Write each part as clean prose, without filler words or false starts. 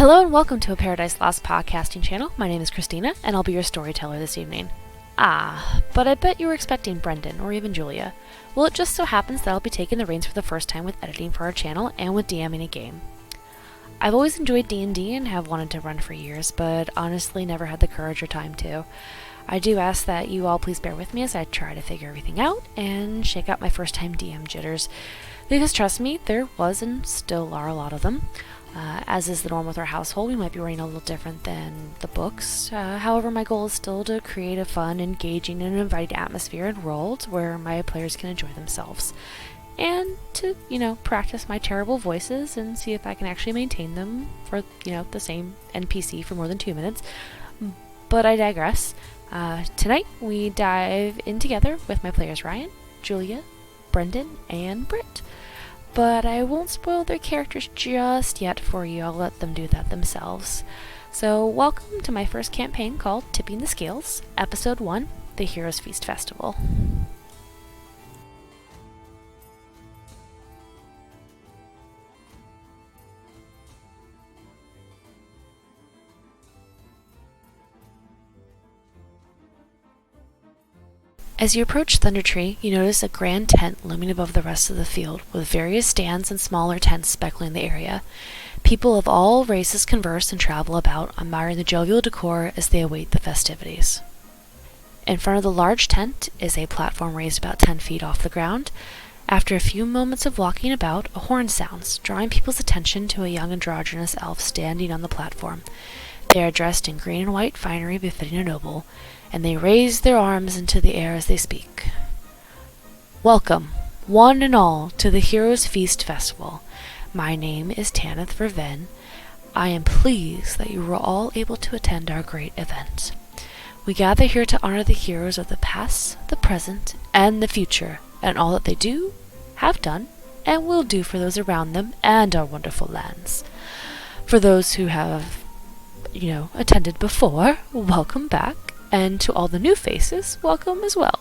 Hello and welcome to a Paradise Lost podcasting channel. My name is Christina, and I'll be your storyteller this evening. But I bet you were expecting Brendan, or even Julia. Well, it just so happens that I'll be taking the reins for the first time with editing for our channel and with DMing a game. I've always enjoyed D&D and have wanted to run for years, but honestly never had the courage or time to. I do ask that you all please bear with me as I try to figure everything out and shake out my first time DM jitters. Because trust me, there was and still are a lot of them. As is the norm with our household, we might be running a little different than the books. However, my goal is still to create a fun, engaging, and inviting atmosphere and world where my players can enjoy themselves. And to, practice my terrible voices and see if I can actually maintain them for, the same NPC for more than 2 minutes. But I digress. Tonight, we dive in together with my players Ryan, Julia, Brendan, and Britt. But I won't spoil their characters just yet for you. I'll let them do that themselves. So welcome to my first campaign called Tipping the Scales, Episode 1, The Heroes Feast Festival. As you approach Thundertree, you notice a grand tent looming above the rest of the field, with various stands and smaller tents speckling the area. People of all races converse and travel about, admiring the jovial decor as they await the festivities. In front of the large tent is a platform raised about 10 feet off the ground. After a few moments of walking about, a horn sounds, drawing people's attention to a young androgynous elf standing on the platform. They are dressed in green and white finery befitting a noble, and they raise their arms into the air as they speak. Welcome, one and all, to the Heroes Feast Festival. My name is Tanith Verven. I am pleased that you were all able to attend our great event. We gather here to honor the heroes of the past, the present, and the future, and all that they do, have done, and will do for those around them and our wonderful lands. For those who have, attended before, welcome back. And to all the new faces, welcome as well.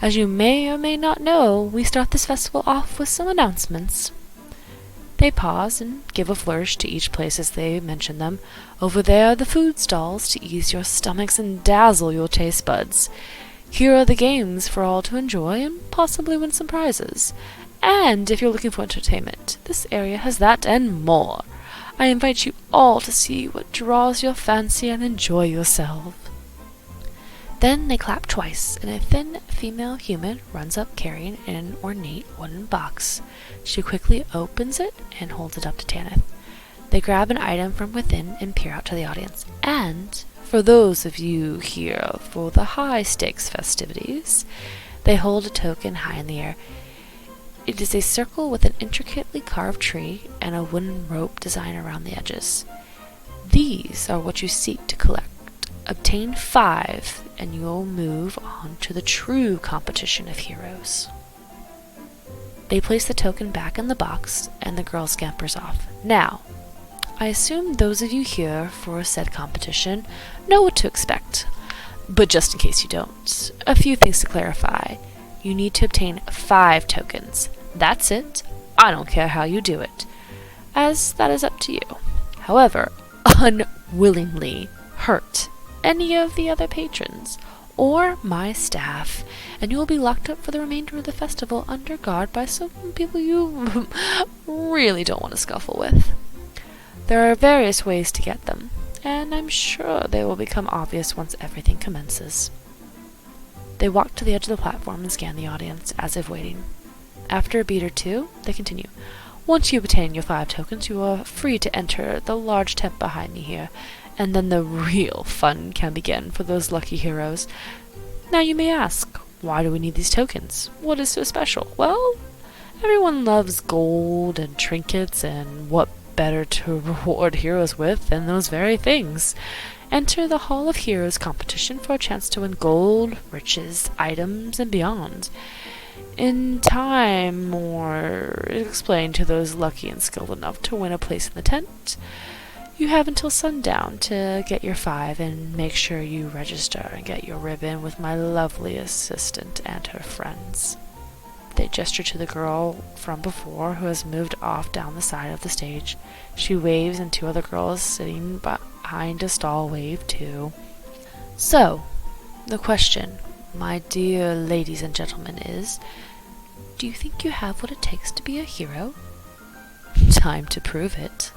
As you may or may not know, we start this festival off with some announcements. They pause and give a flourish to each place as they mention them. Over there are the food stalls to ease your stomachs and dazzle your taste buds. Here are the games for all to enjoy and possibly win some prizes. And if you're looking for entertainment, this area has that and more. I invite you all to see what draws your fancy and enjoy yourself. Then they clap twice, and a thin female human runs up carrying an ornate wooden box. She quickly opens it and holds it up to Tanith. They grab an item from within and peer out to the audience. And, for those of you here for the high-stakes festivities, they hold a token high in the air. It is a circle with an intricately carved tree and a wooden rope design around the edges. These are what you seek to collect. Obtain 5, and you'll move on to the true competition of heroes. They place the token back in the box, and the girl scampers off. Now, I assume those of you here for said competition know what to expect. But just in case you don't, a few things to clarify. You need to obtain 5 tokens. That's it. I don't care how you do it, as that is up to you. However, unwillingly hurt any of the other patrons or my staff, and you will be locked up for the remainder of the festival under guard by some people you really don't want to scuffle with. There are various ways to get them, and I'm sure they will become obvious once everything commences. They walk to the edge of the platform and scan the audience, as if waiting. After a beat or two, they continue. Once you obtain your 5 tokens, you are free to enter the large tent behind me here, and then the real fun can begin for those lucky heroes. Now you may ask, why do we need these tokens? What is so special? Well, everyone loves gold and trinkets, and what better to reward heroes with than those very things? Enter the Hall of Heroes competition for a chance to win gold, riches, items, and beyond. In time, or explain to those lucky and skilled enough to win a place in the tent, you have until sundown to get your 5 and make sure you register and get your ribbon with my lovely assistant and her friends. They gesture to the girl from before who has moved off down the side of the stage. She waves and 2 other girls sitting behind a stall wave too. So, the question, my dear ladies and gentlemen, is, do you think you have what it takes to be a hero? Time to prove it.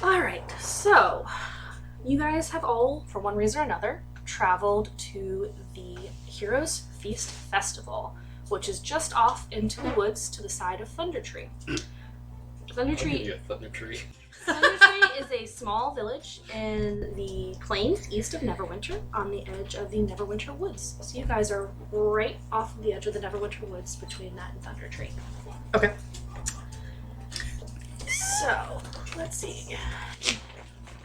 Alright, so you guys have all, for one reason or another, traveled to the Heroes Feast Festival, which is just off into the woods to the side of Thunder Tree. Thunder Tree is a small village in the plains east of Neverwinter on the edge of the Neverwinter Woods. So you guys are right off of the edge of the Neverwinter Woods between that and Thunder Tree. Okay. So, let's see.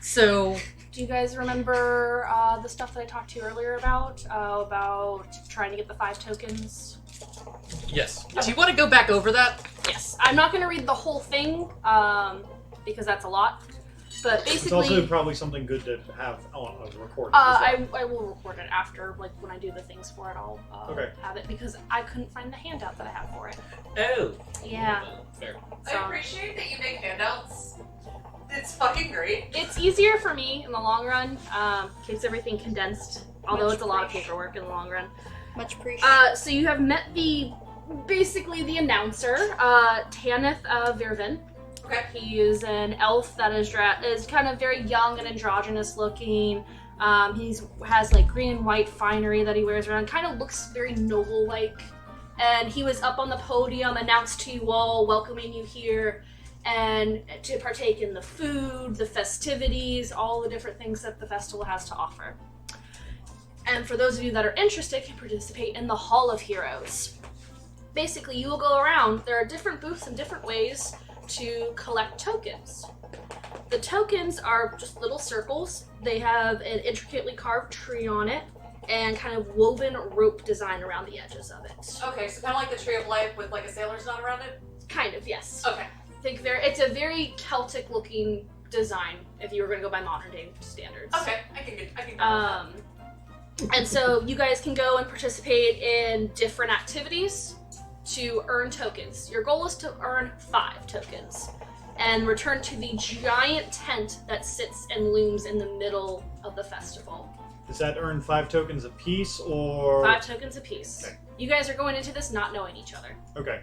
So, do you guys remember the stuff that I talked to you earlier about trying to get the 5 tokens? Yes. do you want to go back over that? Yes. I'm not going to read the whole thing because that's a lot. But basically, it's also probably something good to have on a recording. I will record it after, like when I do the things for it. I'll have it because I couldn't find the handout that I have for it. Oh. Yeah. Fair. So, I appreciate that you make handouts. It's fucking great. It's easier for me in the long run. Keeps everything condensed. Although it's a lot of paperwork in the long run. Much appreciated. So you have met the announcer, Tanith Virvin. Okay. He is an elf that is kind of very young and androgynous looking. He has like green and white finery that he wears around. Kind of looks very noble-like. And he was up on the podium, announced to you all, welcoming you here, and to partake in the food, the festivities, all the different things that the festival has to offer. And for those of you that are interested, can participate in the Hall of Heroes. Basically, you will go around. There are different booths and different ways to collect tokens. The tokens are just little circles. They have an intricately carved tree on it and kind of woven rope design around the edges of it. Okay, so kind of like the Tree of Life with like a sailor's knot around it? Kind of, yes. Okay. It's a very Celtic looking design if you were going to go by modern day standards. Okay, I can go with that. And so you guys can go and participate in different activities to earn tokens. Your goal is to earn 5 tokens and return to the giant tent that sits and looms in the middle of the festival. Does that earn 5 tokens apiece, or 5 tokens apiece. Okay. You guys are going into this not knowing each other. Okay.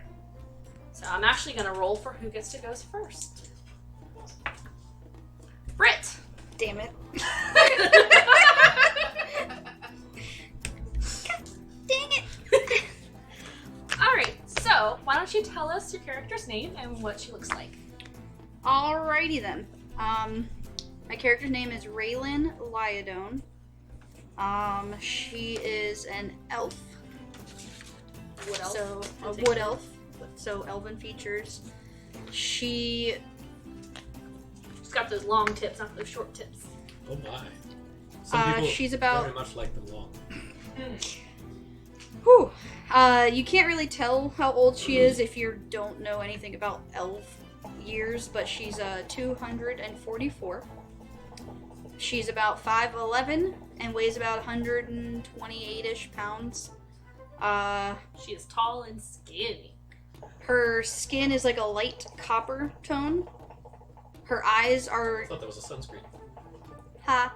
So I'm actually going to roll for who gets to go first. Britt! Damn it. Dang it. Alright, so why don't you tell us your character's name and what she looks like? Alrighty then. My character's name is Raylan Lyodone. She is an elf. Wood elf? So, a wood elf. So, elven features. She's got those long tips, not those short tips. Oh my. Some people she's about... very much like them long. Whew. You can't really tell how old she is if you don't know anything about elf years, but she's 244. She's about 5'11" and weighs about 128-ish pounds. She is tall and skinny. Her skin is like a light copper tone. Her eyes I are... thought that was a sunscreen. Ha.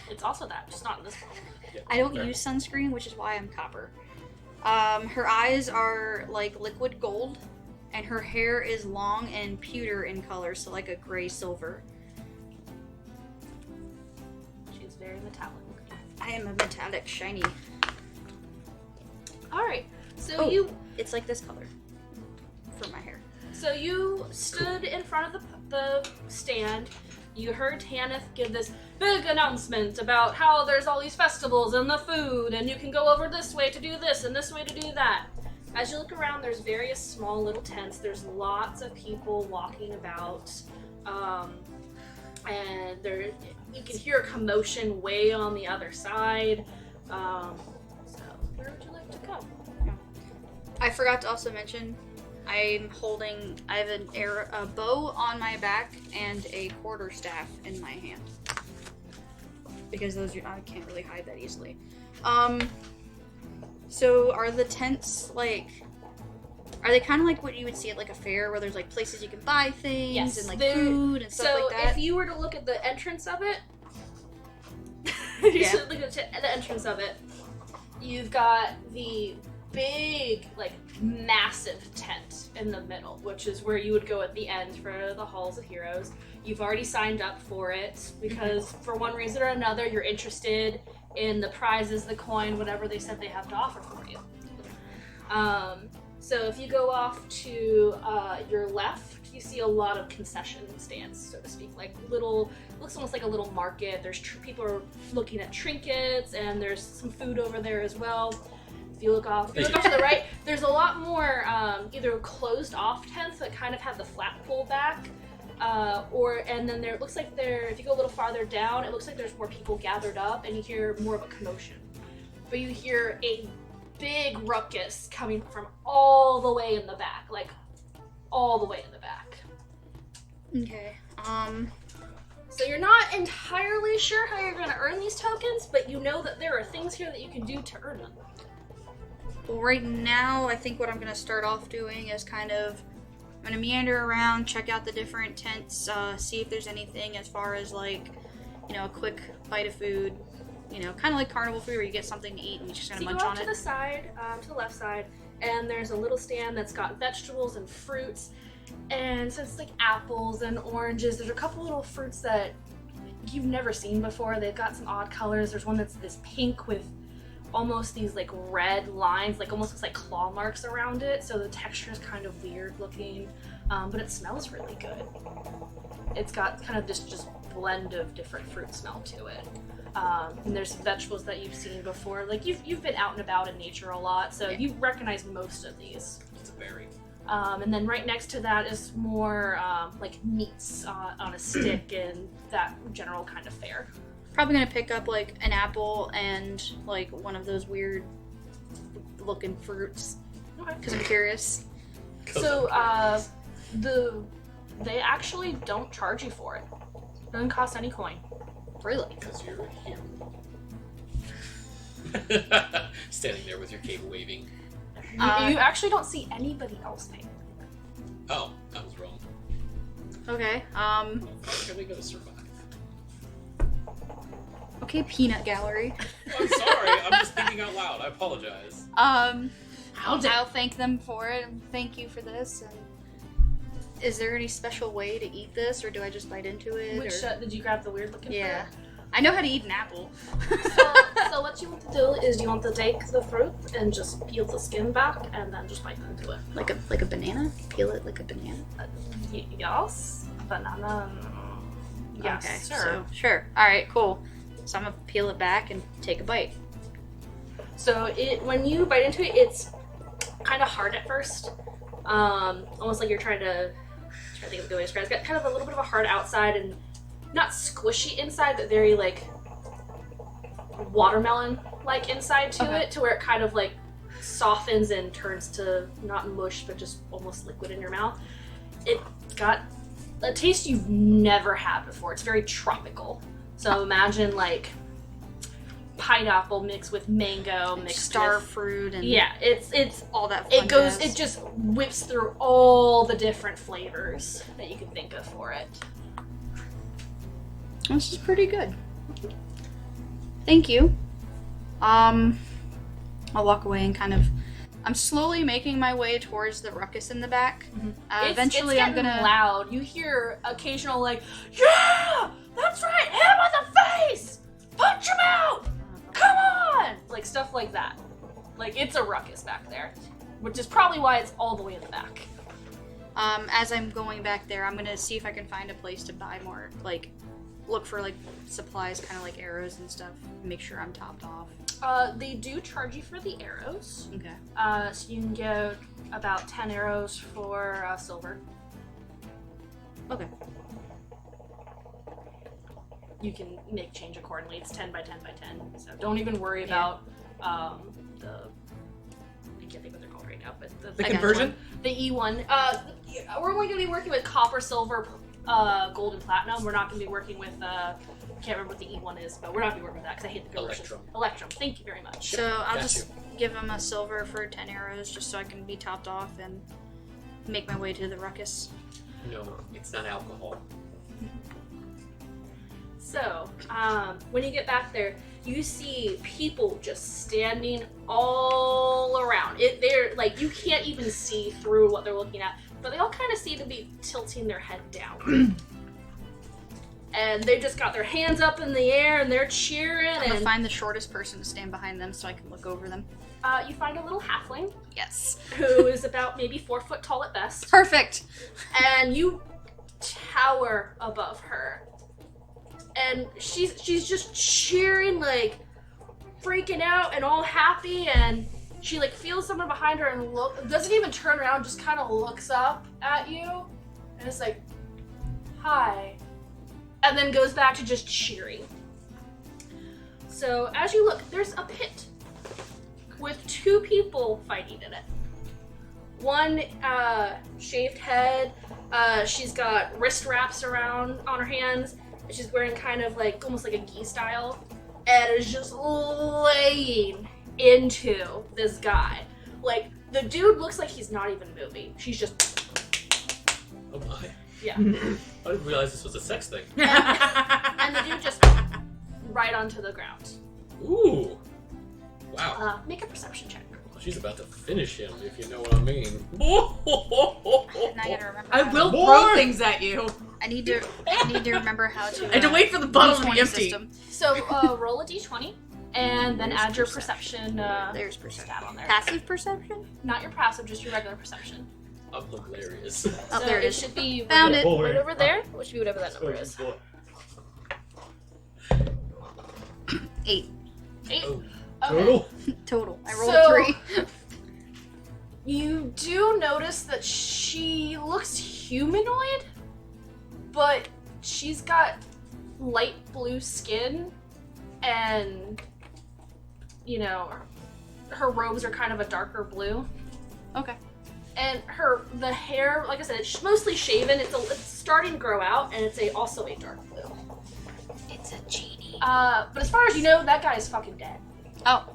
It's also that, just not in this one. Yeah, I don't fair. use sunscreen, which is why I'm copper. Her eyes are like liquid gold, and her hair is long and pewter in color, so like a gray silver. She's very metallic. I am a metallic shiny. Alright, so Oh. It's like this color for my hair. So you stood in front of the stand. You heard Tanith give this big announcement about how there's all these festivals and the food, and you can go over this way to do this and this way to do that. As you look around, there's various small little tents. There's lots of people walking about, and you can hear a commotion way on the other side. So where would you like to go? I forgot to also mention, I have a bow on my back and a quarterstaff in my hand. Because I can't really hide that easily. So are the tents are they kind of like what you would see at like a fair where there's like places you can buy things Yes, and like food and stuff like that? So if you were to look at the entrance of it, Yeah. look at the entrance of it, you've got the big, like, massive tent in the middle, which is where you would go at the end for the Halls of Heroes. You've already signed up for it because for one reason or another you're interested in the prizes, the coin, whatever they said they have to offer for you. So if you go off to your left, you see a lot of concession stands, so to speak, like looks almost like a little market. There's people are looking at trinkets, and there's some food over there as well. If you look off to the right, there's a lot more either closed off tents that kind of have the flat pull back, and then it looks like if you go a little farther down, it looks like there's more people gathered up, and you hear more of a commotion. But you hear a big ruckus coming from all the way in the back, like all the way in the back. Okay. So you're not entirely sure how you're going to earn these tokens, but you know that there are things here that you can do to earn them. Well, right now, I think what I'm gonna start off doing is I'm gonna meander around, check out the different tents, see if there's anything as far as like, a quick bite of food, kind of like carnival food where you get something to eat and you just kind of munch on So you go off to the left side, and there's a little stand that's got vegetables and fruits, and so it's like apples and oranges. There's a couple little fruits that you've never seen before. They've got some odd colors. There's one that's this pink with almost these like red lines, like almost looks like claw marks around it, so the texture is kind of weird looking, but it smells really good. It's got kind of this just blend of different fruit smell to it. And there's some vegetables that you've seen before. Like you've been out and about in nature a lot, so you recognize most of these. It's a berry. And then right next to that is more like meats on a stick and that general kind of fare. Probably gonna pick up like an apple and like one of those weird looking fruits. Okay. Because I'm curious. So they actually don't charge you for it. It doesn't cost any coin. Really? Because you're a hero. Standing there with your cape waving. You actually don't see anybody else pay. Oh, I was wrong. Okay. How are they gonna survive? Okay, peanut gallery. I'm sorry, I'm just thinking out loud. I apologize. I'll thank them for it. Thank you for this. And is there any special way to eat this, or do I just bite into it? Which did you grab the weird looking Yeah. I know how to eat an apple. So what you want to do is you want to take the fruit and just peel the skin back and then just bite into it. Like a banana? Peel it like a banana? Yes, banana. Yes, Okay, sure. so sure. Alright, cool. So I'm gonna peel it back and take a bite. So when you bite into it, it's kind of hard at first. Almost like you're trying to think of a good way to describe it. It's got kind of a little bit of a hard outside and not squishy inside, but very like watermelon-like inside to it, to where it kind of like softens and turns to not mush, but just almost liquid in your mouth. It got a taste you've never had before. It's very tropical. So imagine like pineapple mixed with mango mixed Star with fruit and it's all that fun jazz. it just whips through all the different flavors that you can think of for it. This is pretty good. Thank you. I'll walk away and I'm slowly making my way towards the ruckus in the back. Eventually it's I'm gonna loud. You hear occasional like, yeah, that's right, hit him on the face, punch him out, come on, like stuff like that. Like it's a ruckus back there, which is probably why it's all the way in the back. as I'm going back there, I'm gonna see if I can find a place to buy more, like, look for, like, supplies, kind of like arrows and stuff, make sure I'm topped off. They do charge you for the arrows. Okay. So you can get about 10 arrows for silver. Okay. You can make change accordingly. It's 10 by 10 by 10. So don't even worry about the... I can't think what they're called right now, but The conversion? The E1. We're only going to be working with copper, silver, gold, and platinum. We're not going to be working with, I can't remember what the E1 is, but we're not going to be working with that because I hate the conversions. Electrum. Thank you very much. So I'll got just give him a silver for 10 arrows just so I can be topped off and make my way to the ruckus. No, it's not alcohol. So, when you get back there, you see people just standing all around. They're like, you can't even see through what they're looking at, but they all kind of seem to be tilting their head down. And they just got their hands up in the air and they're cheering. I'm gonna And find the shortest person to stand behind them so I can look over them. you find a little halfling Yes. who is about maybe 4 foot tall at best. Perfect. And you tower above her. And she's just cheering, like freaking out and all happy, and she like feels someone behind her and doesn't even turn around, just kind of looks up at you and it's like, hi, and then goes back to just cheering. So as you look, there's a pit with 2 people fighting in it. One shaved head, she's got wrist wraps around on her hands. She's wearing kind of like, almost like a gi style, and is just laying into this guy. Like, the dude looks like he's not even moving. She's just... Oh my. Yeah. I didn't realize this was a sex thing. And the dude just right onto the ground. Ooh. Wow. Make a perception check. She's about to finish him, if you know what I mean. And I gotta remember. I how- will Boy! throw things at you. I need to remember how to. I had to wait for the bottle to be D20 empty. system. So roll a d20, and then add your perception There's perception. stat on there. Passive perception. Not your passive, just your regular perception. I'm hilarious. Oh, So there it is. should be Found right, it. Boy. right over there, which should be whatever that number Oh, is. boy. 8 8. Oh. Okay. Total? total. I rolled So- a 3. You do notice that she looks humanoid, but she's got light blue skin, and, you know, her robes are kind of a darker blue. Okay. And the hair, like I said, it's mostly shaven. It's starting to grow out, and it's also a dark blue. It's a genie. But as far as you know, that guy is fucking dead. Oh.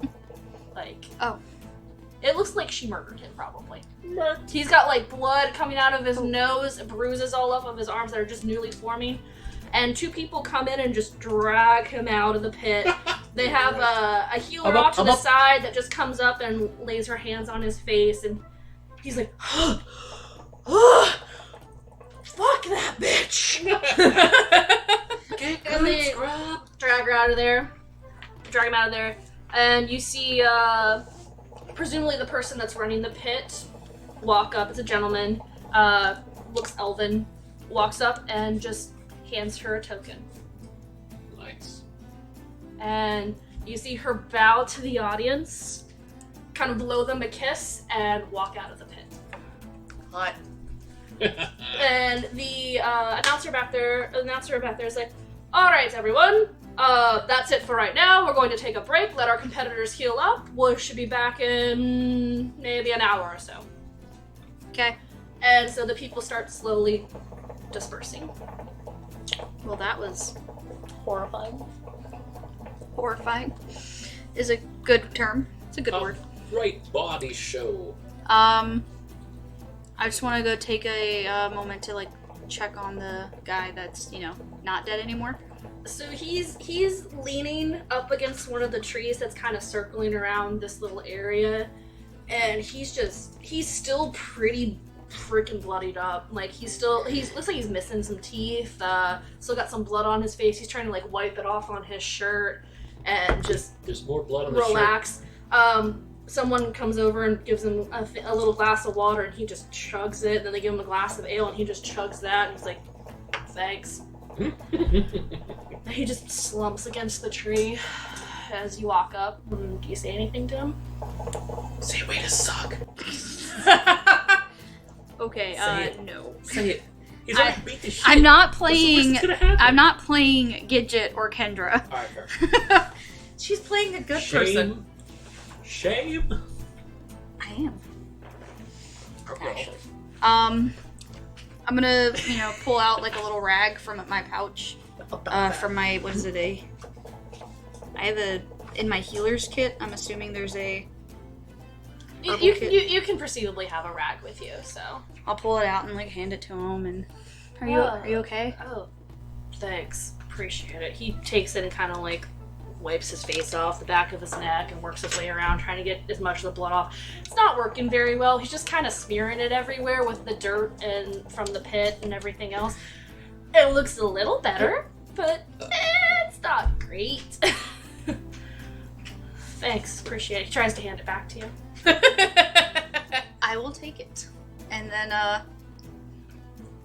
Like, Oh. it looks like she murdered him, probably. He's got like blood coming out of his nose, bruises all up of his arms that are just newly forming. And 2 people come in and just drag him out of the pit. They have a healer I'm up, off to I'm the up. side that just comes up and lays her hands on his face, and he's like, fuck that bitch! And they drag her out of there. Drag him out of there. And you see, presumably the person that's running the pit walk up. It's a gentleman. Looks elven. Walks up and just hands her a token. Nice. And you see her bow to the audience, kind of blow them a kiss, and walk out of the pit. Hot. And the announcer back there is like, all right, everyone, that's it for right now. We're going to take a break, let our competitors heal up. We should be back in maybe an hour or so. Okay. And so the people start slowly dispersing. Well, that was Horrifying. horrifying. Is a good term. It's a good word. Right body show. I just want to go take a moment to like check on the guy that's not dead anymore. So he's leaning up against one of the trees that's kind of circling around this little area, and he's still pretty freaking bloodied up. Like he looks like he's missing some teeth. Still got some blood on his face. He's trying to like wipe it off on his shirt and just There's more blood on the relax. Someone comes over and gives him a little glass of water, and he just chugs it. And then they give him a glass of ale, and he just chugs that. And he's like, "Thanks." shirt. He just slumps against the tree as you walk up. Do you say anything to him? Say way to suck. Okay. Say it. No. Say it. He's already beat the shit. I'm not What's playing. gonna happen? I'm not playing Gidget or Kendra. Alright, fair. She's playing a good person. Shame. I am. Well, Actually. I'm gonna, pull out like a little rag from my pouch. From my, what is it, I have in my healer's kit, I'm assuming there's a You can perceivably have a rag with you, so. I'll pull it out and like hand it to him and are you okay? Oh, thanks. Appreciate it. He takes it and kind of like wipes his face off the back of his neck and works his way around trying to get as much of the blood off. It's not working very well. He's just kind of smearing it everywhere with the dirt and from the pit and everything else. It looks a little better, but it's not great. Thanks, appreciate it. He tries to hand it back to you. I will take it. And then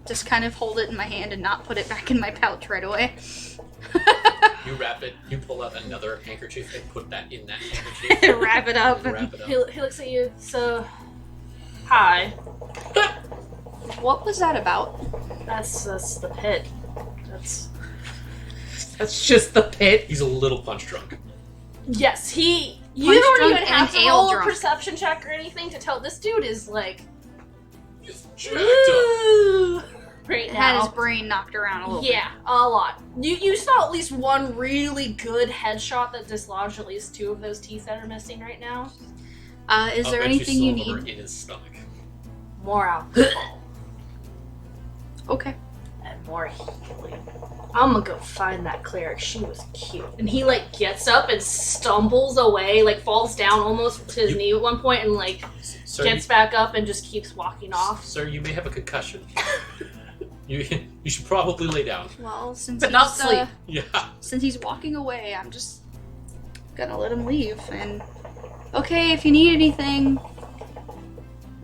just kind of hold it in my hand and not put it back in my pouch right away. You wrap it, you pull out another handkerchief and put that in that handkerchief. Wrap it up. And wrap it up. He looks at you, so, hi. What was that about? That's the pit. That's just the pit. He's a little punch drunk. Yes, you Punch don't drunk even have and to ale roll a drunk. perception check or anything to tell. This dude is like, He's jacked up. ooh, right Had his now. brain knocked around a little bit. Yeah, a lot. You saw at least one really good headshot that dislodged at least 2 of those teeth that are missing right now. Is I'll there bet anything you some of them are need? in his stomach. More alcohol Okay. and more healing. I'm gonna go find that cleric. She was cute. And he like gets up and stumbles away, like falls down almost to his knee at one point and like Sir, gets back up and just keeps walking off. Sir, you may have a concussion. you should probably lay down. Well, since But not he's, sleep. Yeah. since he's walking away, I'm just gonna let him leave. And okay, if you need anything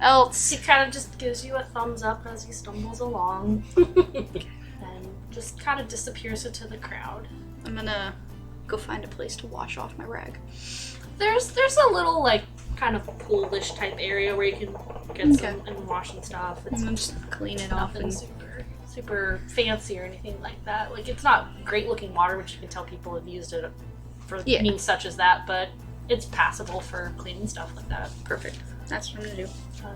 else, He kind of just gives you a thumbs up as he stumbles along and just kind of disappears into the crowd. I'm gonna go find a place to wash off my rag. There's a little like kind of poolish type area where you can get Okay. some and wash and stuff. It's I'm gonna just clean it off nothing and super fancy or anything like that. Like it's not great looking water, which you can tell people have used it for Yeah. means such as that, but it's passable for cleaning stuff like that. perfect. That's what I'm gonna do.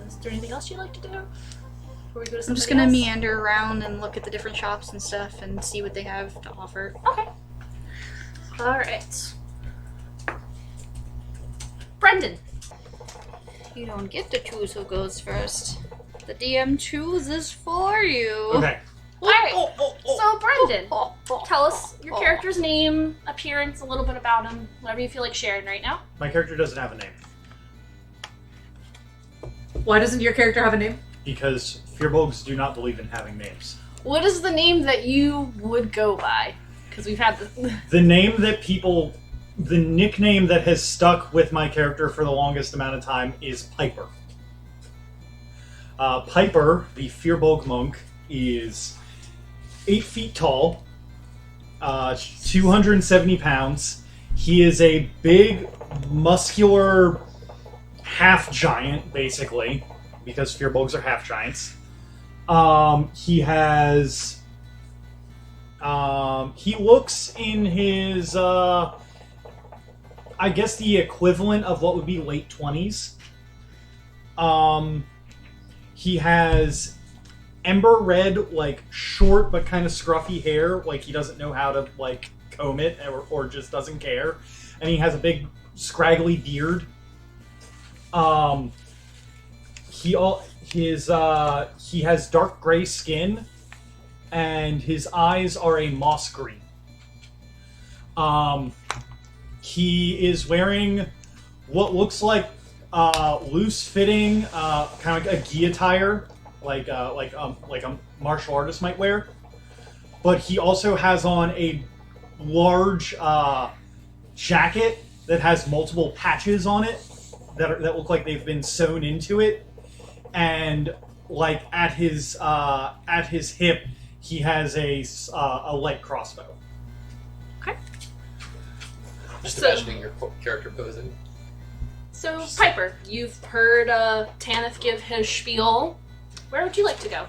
Is there anything else you'd like to do before we go to I'm just somebody gonna else? meander around and look at the different shops and stuff and see what they have to offer. Okay. All right. Brendan. You don't get to choose who goes first. The DM chooses for you. Okay. All right. Oh. So Brendan, tell us your Oh. character's name, appearance, a little bit about him, whatever you feel like sharing right now. My character doesn't have a name Why doesn't your character have a name? because Fearbolgs do not believe in having names. What is the name that you would go by? Because we've had this. The name that the nickname that has stuck with my character for the longest amount of time is Piper. Piper, the Fearbolg monk, is 8 feet tall, 270 pounds. He is a big, muscular half giant, basically, because Fearbolgs are half giants. He has. He looks in his, I guess the equivalent of what would be late 20s. He has ember red, like, short but kind of scruffy hair, like he doesn't know how to, like, comb it or just doesn't care. And he has a big, scraggly beard. He has dark gray skin, and his eyes are a moss green. He is wearing what looks like loose-fitting, kind of like a gi attire, like a martial artist might wear. But he also has on a large jacket that has multiple patches on it that look like they've been sewn into it, and like at his hip, he has a light crossbow. Okay. Just So- imagining your character posing. So Piper, you've heard Tanith give his spiel. Where would you like to go?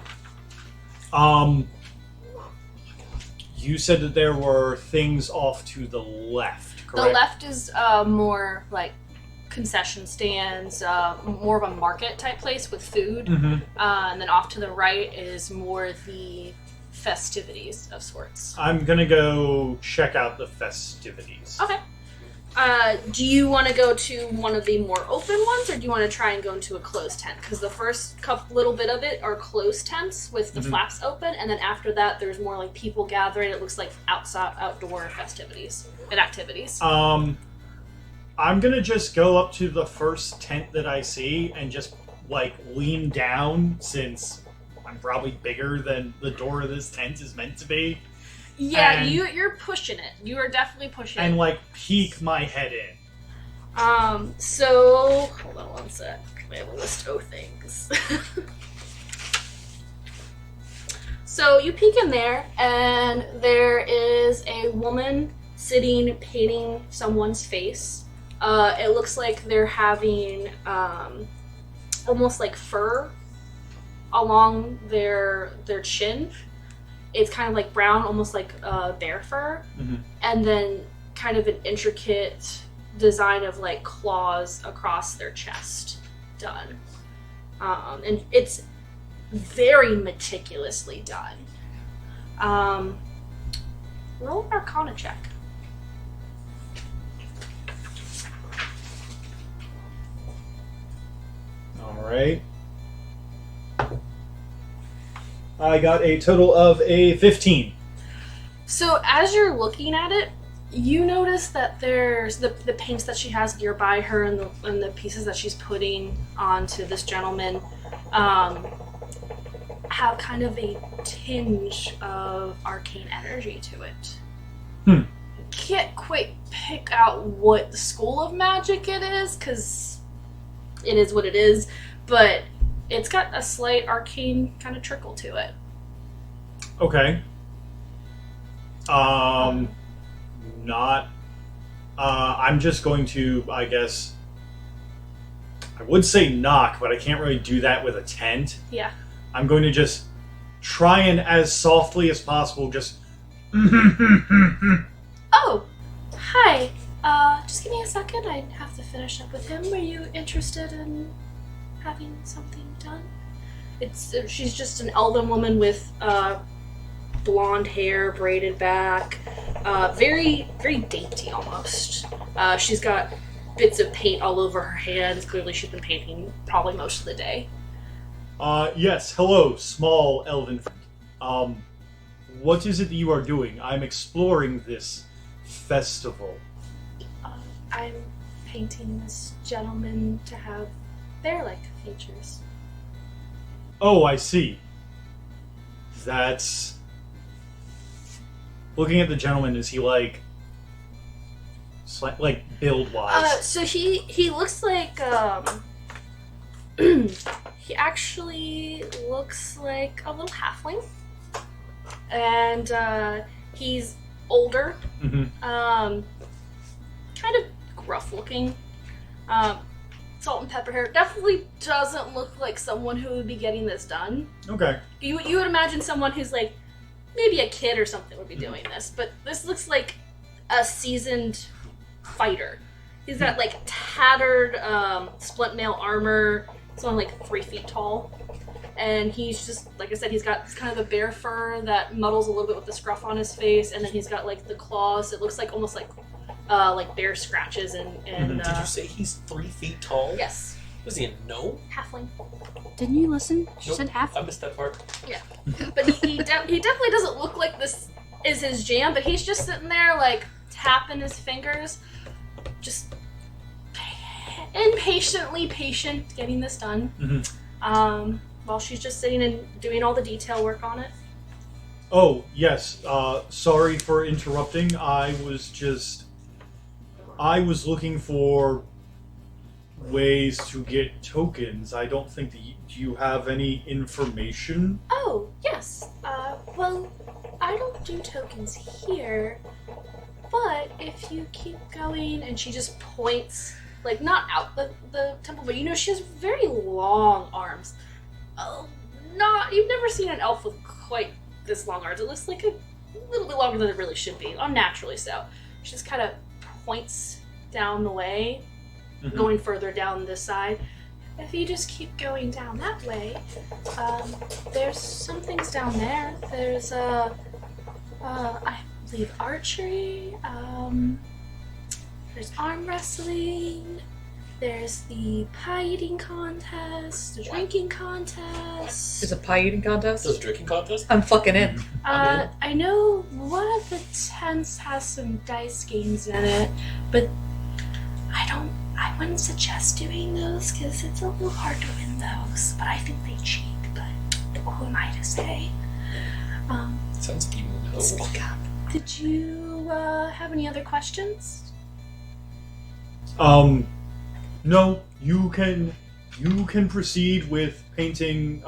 You said that there were things off to the left, correct? The left is more like concession stands, more of a market type place with food. Mm-hmm. And then off to the right is more the festivities of sorts. I'm gonna go check out the festivities. Okay. Do you want to go to one of the more open ones, or do you want to try and go into a closed tent? Because the first little bit of it are closed tents with the flaps open, and then after that, there's more like people gathering. It looks like outdoor festivities and activities. I'm gonna just go up to the first tent that I see and just like lean down, since I'm probably bigger than the door of this tent is meant to be. Yeah, and, you're pushing it. You are definitely pushing and it. like peek my head in. So hold on one sec. I have a list of things. So you peek in there, and there is a woman sitting painting someone's face. It looks like they're having almost like fur along their chin. It's kind of like brown, almost like bear fur, and then kind of an intricate design of like claws across their chest done. And it's very meticulously done. Roll an Arcana check. Alright. I got a total of a 15. So as you're looking at it, you notice that there's the paints that she has nearby her and the pieces that she's putting onto this gentleman have kind of a tinge of arcane energy to it. Can't quite pick out what school of magic it is, because it is what it is, but it's got a slight arcane kind of trickle to it. Okay. I'm just going to, I guess, I would say knock, but I can't really do that with a tent. Yeah. I'm going to just try and, as softly as possible, just... Oh, hi. Just give me a second. I have to finish up with him. Are you interested in having something done? She's just an elven woman with blonde hair, braided back, very, very dainty almost. She's got bits of paint all over her hands. Clearly she's been painting probably most of the day. Yes, hello, small elven friend. What is it that you are doing? I'm exploring this festival. I'm painting this gentleman to have bear-like features. Oh, I see. That's... Looking at the gentleman, is he like build-wise? So he looks like he actually looks like a little halfling, and he's older, kind of gruff looking, salt and pepper hair. Definitely doesn't look like someone who would be getting this done. Okay. You would imagine someone who's like maybe a kid or something would be doing this, but this looks like a seasoned fighter. He's got like tattered splint mail armor. It's only like 3 feet tall, and he's just, like I said, he's got kind of the bear fur that muddles a little bit with the scruff on his face, and then he's got like the claws. It looks like almost like bear scratches and Did you say he's 3 feet tall? Yes, Was he a gnome? halfling. Didn't you listen? She Nope, said half. I missed that part. But he definitely doesn't look like this is his jam, but he's just sitting there like tapping his fingers, just impatiently patient getting this done. While she's just sitting and doing all the detail work on it. Oh, yes. Sorry for interrupting. I was looking for ways to get tokens. I don't think that do you have any information? Oh, yes. Well, I don't do tokens here, but if you keep going, and she just points, like, not out the temple, but she has very long arms. Oh, you've never seen an elf with quite this long arms. It looks like a little bit longer than it really should be, unnaturally so. She just kind of points down the way, Mhm. going further down this side. If you just keep going down that way, there's some things down there. There's I believe archery. There's arm wrestling. There's the pie eating contest, the drinking contest. There's a pie eating contest. Does a drinking contest? I'm fucking in. I know one of the tents has some dice games in it, but I wouldn't suggest doing those because it's a little hard to win those. But I think they cheat, but who am I to say? Sounds like you know. Speak up. Did you have any other questions? No, you can proceed with painting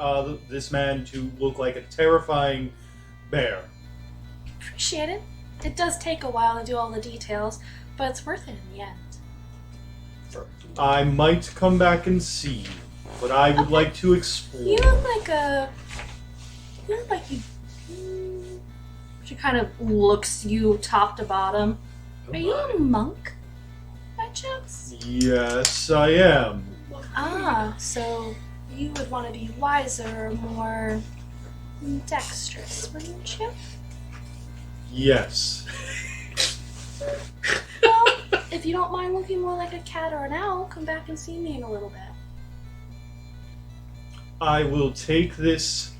this man to look like a terrifying bear. Appreciate it. It does take a while to do all the details, but it's worth it in the end. I might come back and see you, but I would like to explore. You look like you. She kind of looks you top to bottom. Are you a monk, by chance? Yes, I am. Ah, so you would want to be wiser, more dexterous, wouldn't you? Yes. Well, if you don't mind looking more like a cat or an owl, come back and see me in a little bit. I will take this.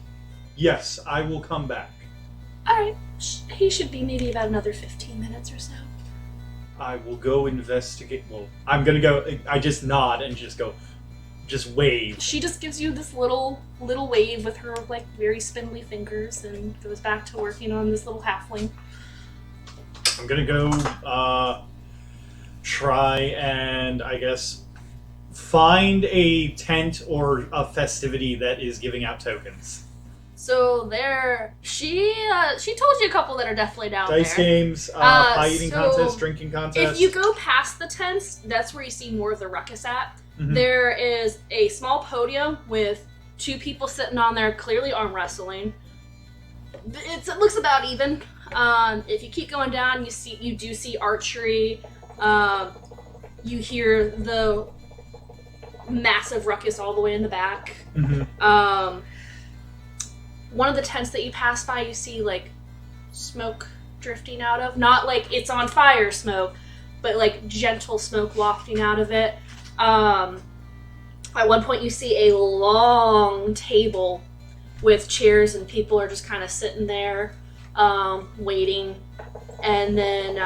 Yes, I will come back. Alright, he should be maybe about another 15 minutes or so. I will go investigate. Well, I'm gonna go. I just nod and just wave. She just gives you this little wave with her like very spindly fingers and goes back to working on this little halfling. I'm gonna go try and, I guess, find a tent or a festivity that is giving out tokens. So she told you a couple that are definitely down Dice there. games, pie eating so contest, drinking contest. If you go past the tents, that's where you see more of the ruckus at. Mhm. There is a small podium with two people sitting on there, clearly arm wrestling. It looks about even. If you keep going down, you do see archery. You hear the massive ruckus all the way in the back. Mhm. One of the tents that you pass by, you see like smoke drifting out of. Not like it's on fire smoke, but like gentle smoke wafting out of it. At one point, you see a long table with chairs, and people are just kind of sitting there, waiting. And then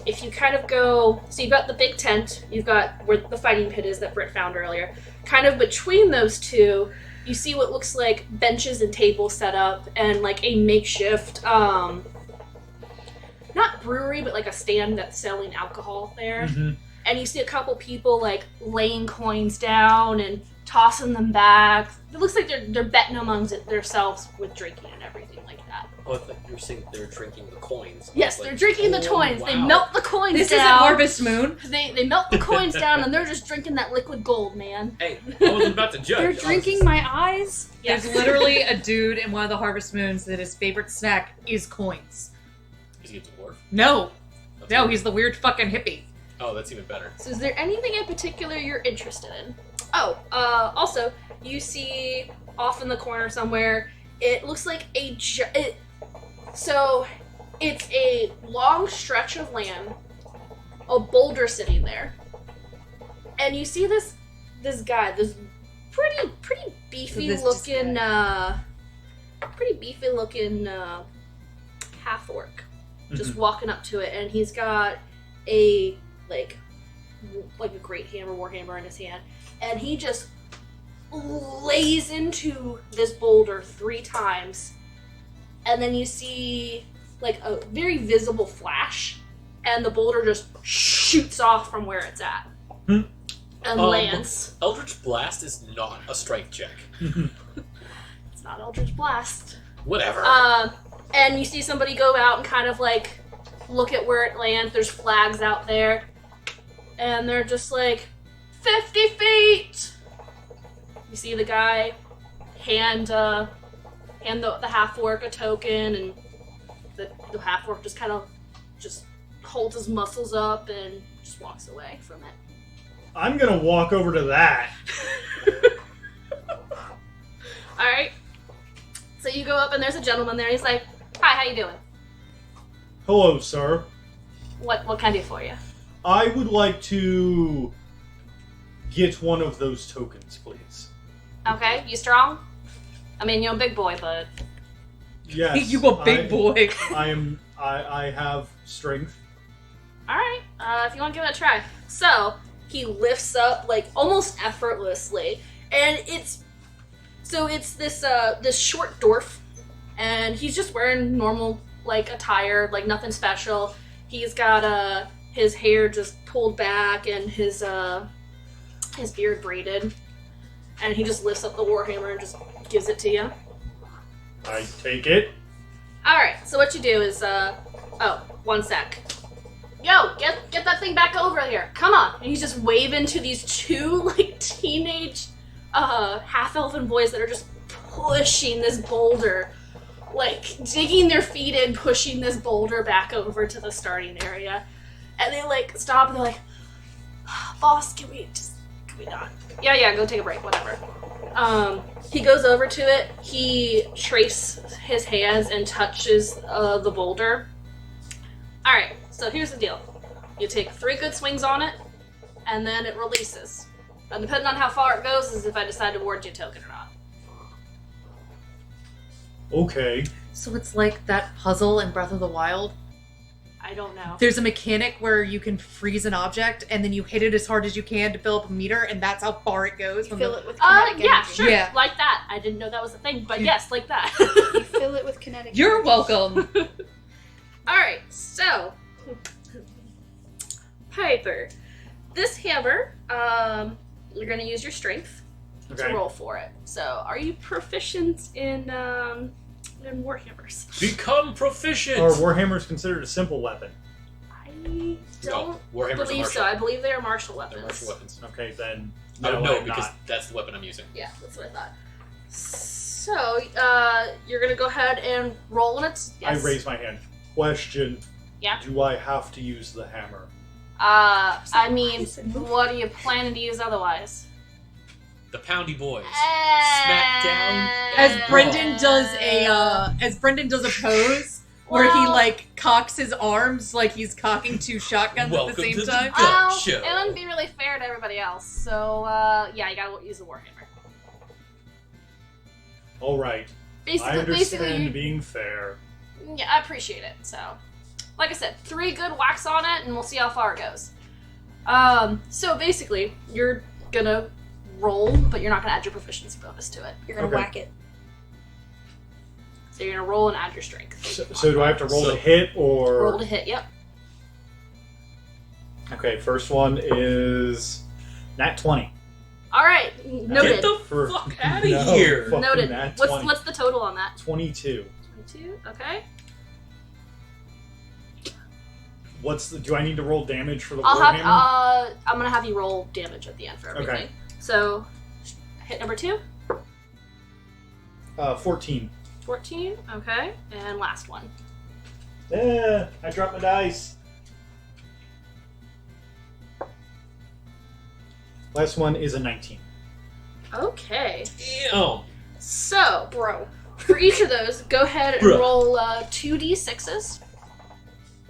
if you kind of go, so you've got the big tent, you've got where the fighting pit is that Britt found earlier. Kind of between those two, you see what looks like benches and tables set up, and like a makeshift, not brewery, but like a stand that's selling alcohol there. Mhm. And you see a couple people like laying coins down and tossing them back. It looks like they're betting amongst themselves with drinking and everything like that. Oh, I thought you were saying they're drinking the coins. Yes, Like, they're drinking the oh, coins. They wow. melt the coins This isn't down. Harvest Moon. They melt the coins down, and they're just drinking that liquid gold, man. Hey, I wasn't about to judge. They're I was drinking just- my eyes. Yes. There's literally a dude in one of the Harvest Moons that his favorite snack is coins. Is he a dwarf? No, That's no, even- he's the weird fucking hippie. Oh, that's even better. So is there anything in particular you're interested in? Oh, also, you see off in the corner somewhere, it looks like so it's a long stretch of land, a boulder sitting there, and you see this guy, this pretty beefy this looking half orc, just walking up to it, and he's got a like a great hammer, warhammer in his hand, and he just lays into this boulder 3 times, and then you see like a very visible flash, and the boulder just shoots off from where it's at and lands. Eldritch Blast is not a strike check. It's not Eldritch Blast. Whatever. And you see somebody go out and kind of like look at where it lands. There's flags out there, and they're just like 50 feet. You see the guy hand the half orc a token, and the half orc just kind of just holds his muscles up and just walks away from it. I'm gonna walk over to that. Alright. So you go up and there's a gentleman there. He's like, hi, how you doing? Hello, sir. What can I do for you? I would like to get one of those tokens, please. Okay, you strong? I mean, you're a big boy, but... Yes. You a big boy. I have strength. Alright, if you want to give it a try. So, he lifts up, like, almost effortlessly, and it's this short dwarf, and he's just wearing normal, like, attire, like, nothing special. He's got, his hair just pulled back, and his beard braided, and he just lifts up the warhammer and just gives it to you. I take it. Alright, so what you do is, one sec. Yo, get that thing back over here. Come on. And he's just waving to these two, like, teenage, half-elfin boys that are just pushing this boulder. Like, digging their feet in, pushing this boulder back over to the starting area. And they, like, stop and they're like, boss, can we not? Yeah, go take a break, whatever. He goes over to it, he traces his hands and touches the boulder. Alright, so here's the deal. You take 3 good swings on it, and then it releases. And depending on how far it goes is if I decide to award you a token or not. Okay. So it's like that puzzle in Breath of the Wild. I don't know. There's a mechanic where you can freeze an object and then you hit it as hard as you can to fill up a meter, and that's how far it goes. You fill it with kinetic Yeah, energy. sure. Yeah. Like that. I didn't know that was a thing, but yes, like that. You fill it with kinetic You're energy. welcome. Alright, so Piper. This hammer, you're gonna use your strength Okay. to roll for it. So are you proficient in warhammers? Become proficient. Are warhammers considered a simple weapon? I No, don't warhammers are believe martial. so. I believe they are martial They're weapons. martial weapons. Okay, then. I would know I'm because not. that's the weapon I'm using. Yeah, that's what I thought. So, you're gonna go ahead and roll on it. Yes. I raise my hand. Question. Yeah. Do I have to use the hammer? I mean, what are you planning to use otherwise? The Poundy Boys. Smack down. As Brendan does a pose where he Well- like cocks his arms like he's cocking 2 shotguns Welcome at the to same the time. gun Oh, show. it wouldn't be really fair to everybody else. So, yeah, you gotta use the warhammer. All right. I Basically, understand being fair. yeah, I appreciate it. So, like I said, 3 good whacks on it, and we'll see how far it goes. So basically, you're gonna roll, but you're not gonna add your proficiency bonus to it. You're gonna Okay. whack it. So you're gonna roll and add your strength. So do I have to roll So- to hit or? Roll to hit. Yep. Okay, first one is nat 20. All right. Get Noted. the For- fuck out of No, here. fuck. Noted. nat What's 20. what's the total on that? 22. 22. Okay. Do I need to roll damage for the I'll warhammer? have. I'm gonna have you roll damage at the end for everything. Okay. So, hit number 2. 14. 14. Okay. And last one. Yeah, I dropped my dice. Last one is a 19. Okay. Damn. So, Bro. for each of those, go ahead and Bruh. roll 2d6s.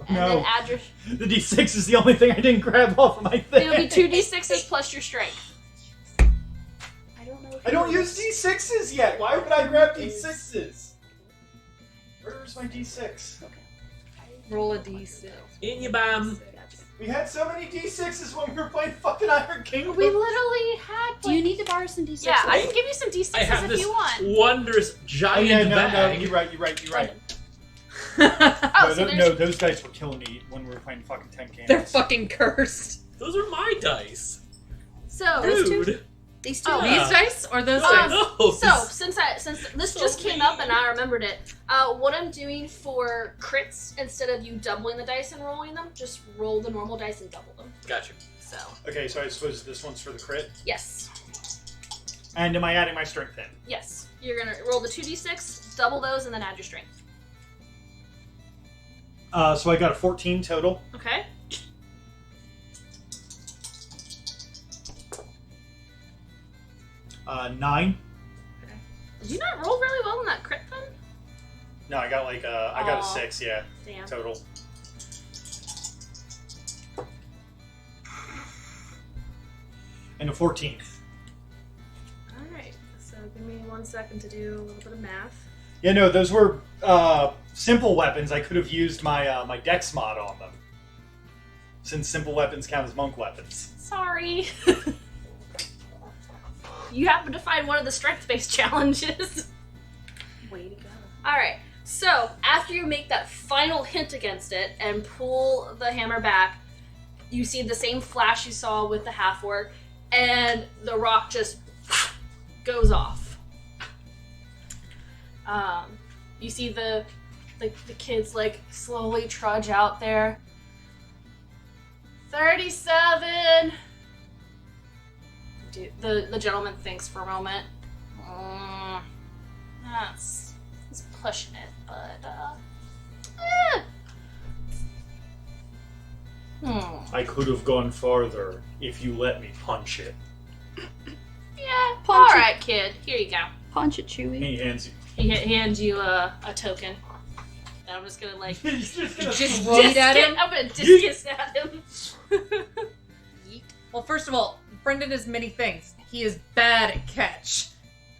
And No. then add your. The d6 is the only thing I didn't grab off of my thing. It'll be 2d6s plus your strength. I don't know. If I don't use d6s yet. Why would I grab d6s? Where's my d6? Roll a d6. In your bam. We had so many d6s when we were playing fucking Iron Kingdom. We literally had. Do you need to borrow some d6? Yeah, I can give you some d6s I have if this you want. wondrous Oh giant yeah, no, bag. you're right. Oh, so no, there's. those dice were killing me when we were playing fucking 10 candles. They're fucking cursed. Those are my dice. So. Those two? Dude. These two. Oh. Yeah. These dice or those Oh, dice? no. So since this So just came up and mean. I remembered it, what I'm doing for crits, instead of you doubling the dice and rolling them, just roll the normal dice and double them. Gotcha. So Okay, so I suppose this one's for the crit. yes, And am I adding my strength in? yes, you're gonna roll the 2d6, double those, and then add your strength. So I got a 14 total. Okay. 9. Did you not roll really well in that crit then? No, I got like I got a Aw. 6, yeah, Damn. total. And a 14. Alright, so give me 1 second to do a little bit of math. Yeah, no, those were simple weapons. I could have used my my Dex mod on them, since simple weapons count as monk weapons. Sorry. You happen to find one of the strength-based challenges. Way to go. Alright, so after you make that final hint against it and pull the hammer back, you see the same flash you saw with the half-orc, and the rock just goes off. You see the kids like slowly trudge out there. 37. The gentleman thinks for a moment. That's pushing it, but I could have gone farther if you let me punch it. yeah. Punch All it. right, kid. Here you go. Punch it, Chewie. He hands you. He hands you a token. And I'm just gonna like He's just gonna Just throw- yeet at him? I'm gonna discus at him. Yeet. Well, first of all, Brendan is many things. He is bad at catch.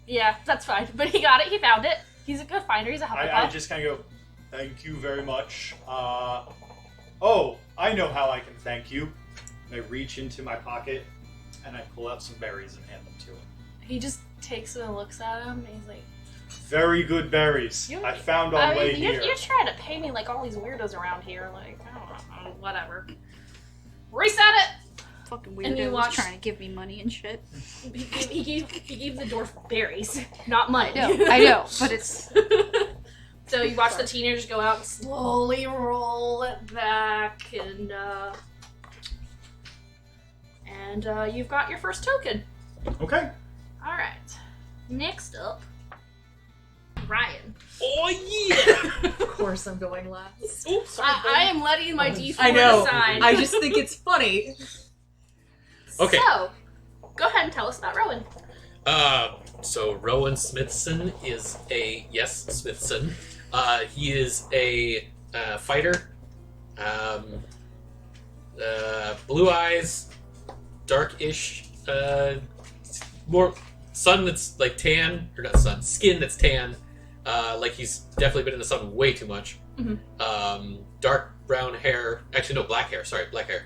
Yeah, that's fine. But he got it. He found it. He's a good finder. He's a Hufflepuff. I just kind of go, thank you very much. Oh, I know how I can thank you. And I reach into my pocket and I pull out some berries and hand them to him. He just takes it and looks at him. And he's like, Very good berries. You- I found on way you're, here. you're trying to pay me like all these weirdos around here. Like, I don't know, whatever. Reset it! Fucking And you weirdo watch- trying to give me money and shit. He gave the dwarf berries, not money. I know, but it's So you watch the teenagers go out and slowly roll it back, and you've got your first token. Okay. All right. Next up, Ryan. Oh yeah! Of course, I'm going last. Oops, sorry. I am letting my D4 I know. decide. I just think it's funny. Okay. So, go ahead and tell us about Rowan. So Rowan Smithson is Smithson. He is a fighter. Blue eyes, darkish, more sun that's like tan, or not sun, skin that's tan. Like he's definitely been in the sun way too much. Mhm. Dark brown hair. Actually, no, black hair. Sorry, black hair.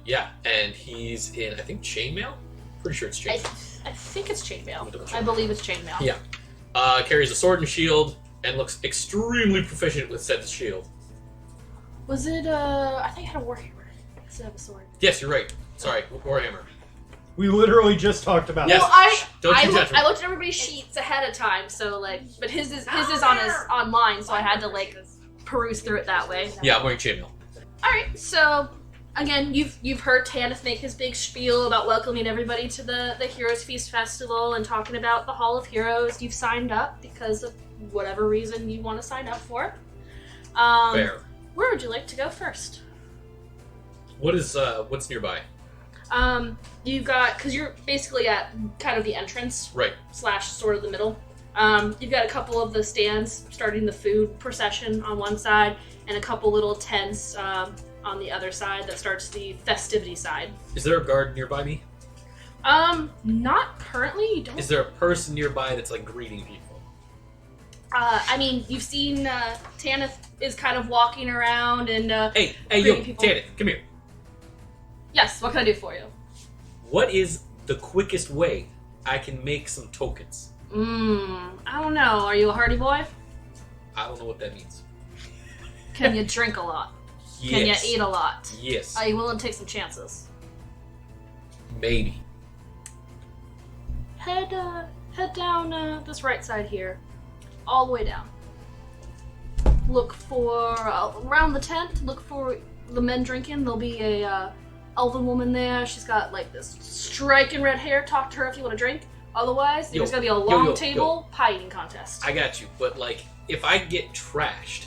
Yeah, and he's in, I think, chainmail? Pretty sure it's I chainmail. think it's chainmail. Double check. I believe it's chainmail. Yeah. Carries a sword and shield, and looks extremely proficient with said shield. Was it, I think it had a warhammer instead of a sword. Yes, you're right. Sorry, Warhammer. We literally just talked about Yes. this. Well, Don't you judge me. I looked at everybody's sheets ahead of time, so like, but his is online, so I had to like peruse through it that way. Yeah, I'm wearing chainmail. All right, so again, you've heard Tanith make his big spiel about welcoming everybody to the Heroes Feast Festival and talking about the Hall of Heroes. You've signed up because of whatever reason you want to sign up for. Fair. Where would you like to go first? What's nearby? You've got, because you're basically at kind of the entrance Right. / sort of the middle. You've got a couple of the stands starting the food procession on one side, and a couple little tents on the other side that starts the festivity side. Is there a guard nearby me? Not currently. You don't. Is there a person nearby that's like greeting people? I mean, you've seen Tanith is kind of walking around and. Hey, greeting yo, people. Tanith, come here. Yes. What can I do for you? What is the quickest way I can make some tokens? I don't know. Are you a hardy boy? I don't know what that means. Can you drink a lot? Yes. Can you eat a lot? Yes. Are you willing to take some chances? Maybe. Head down this right side here, all the way down. Look for around the tent. Look for the men drinking. There'll be a elven woman there. She's got like this striking red hair. Talk to her if you want to drink. Otherwise, there's gonna be a long table pie eating contest. I got you, but like, if I get trashed,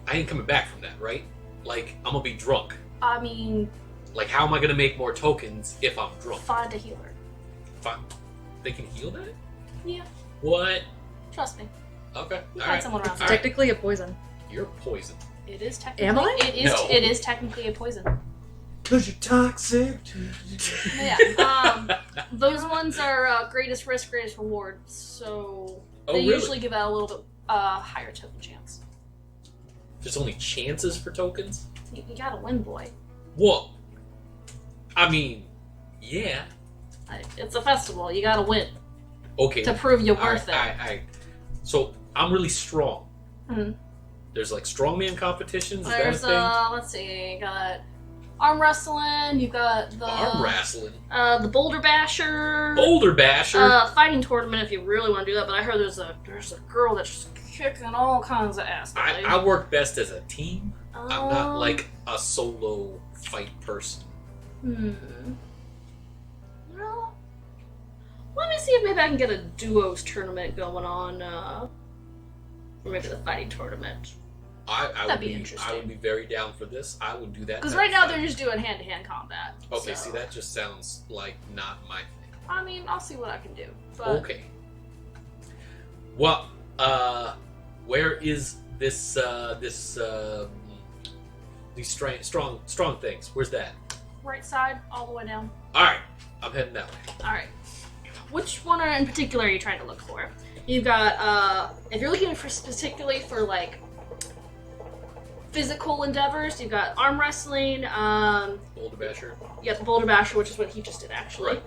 I ain't coming back from that, right? Like, I'm gonna be drunk. I mean, Like, how am I gonna make more tokens if I'm drunk? find a healer. Fine. they can heal that? Yeah. What? Trust me. Okay. You All find right. someone around. It's All right. technically a poison. You're poisoned. It is technically. Am I? It is. No. It is technically a poison. Cause you're toxic. Yeah. Those ones are greatest risk, greatest reward. So Oh, they really? usually give out a little bit higher token chance. There's only chances for tokens? You gotta win, boy. Whoa. I mean, yeah. It's a festival. You gotta win Okay. to prove you're All right, worth it. all right. So I'm really strong. Mhm. There's like strongman competitions. Is There's that a let's see, you got arm wrestling. You got the thing? Arm wrestling. the boulder basher. Boulder basher. Fighting tournament if you really want to do that. But I heard there's a girl that's just kicking all kinds of ass. I work best as a team. I'm not Um, like a solo fight person. Well, let me see if maybe I can get a duos tournament going on. Or maybe the fighting tournament. I That'd would be be interesting. I would be very down for this. I would do that. Because type right of now fight. they're just doing hand-to-hand combat. Okay, so- see that just sounds like not my thing. I mean, I'll see what I can do. But Okay. Well, where is this these strong things? Where's that? right side, all the way down. All right, I'm heading that way. All right. Which one in particular are you trying to look for? You've got, if you're looking for particularly for like physical endeavors, you've got arm wrestling. Boulder basher. You got the boulder basher, which is what he just did actually.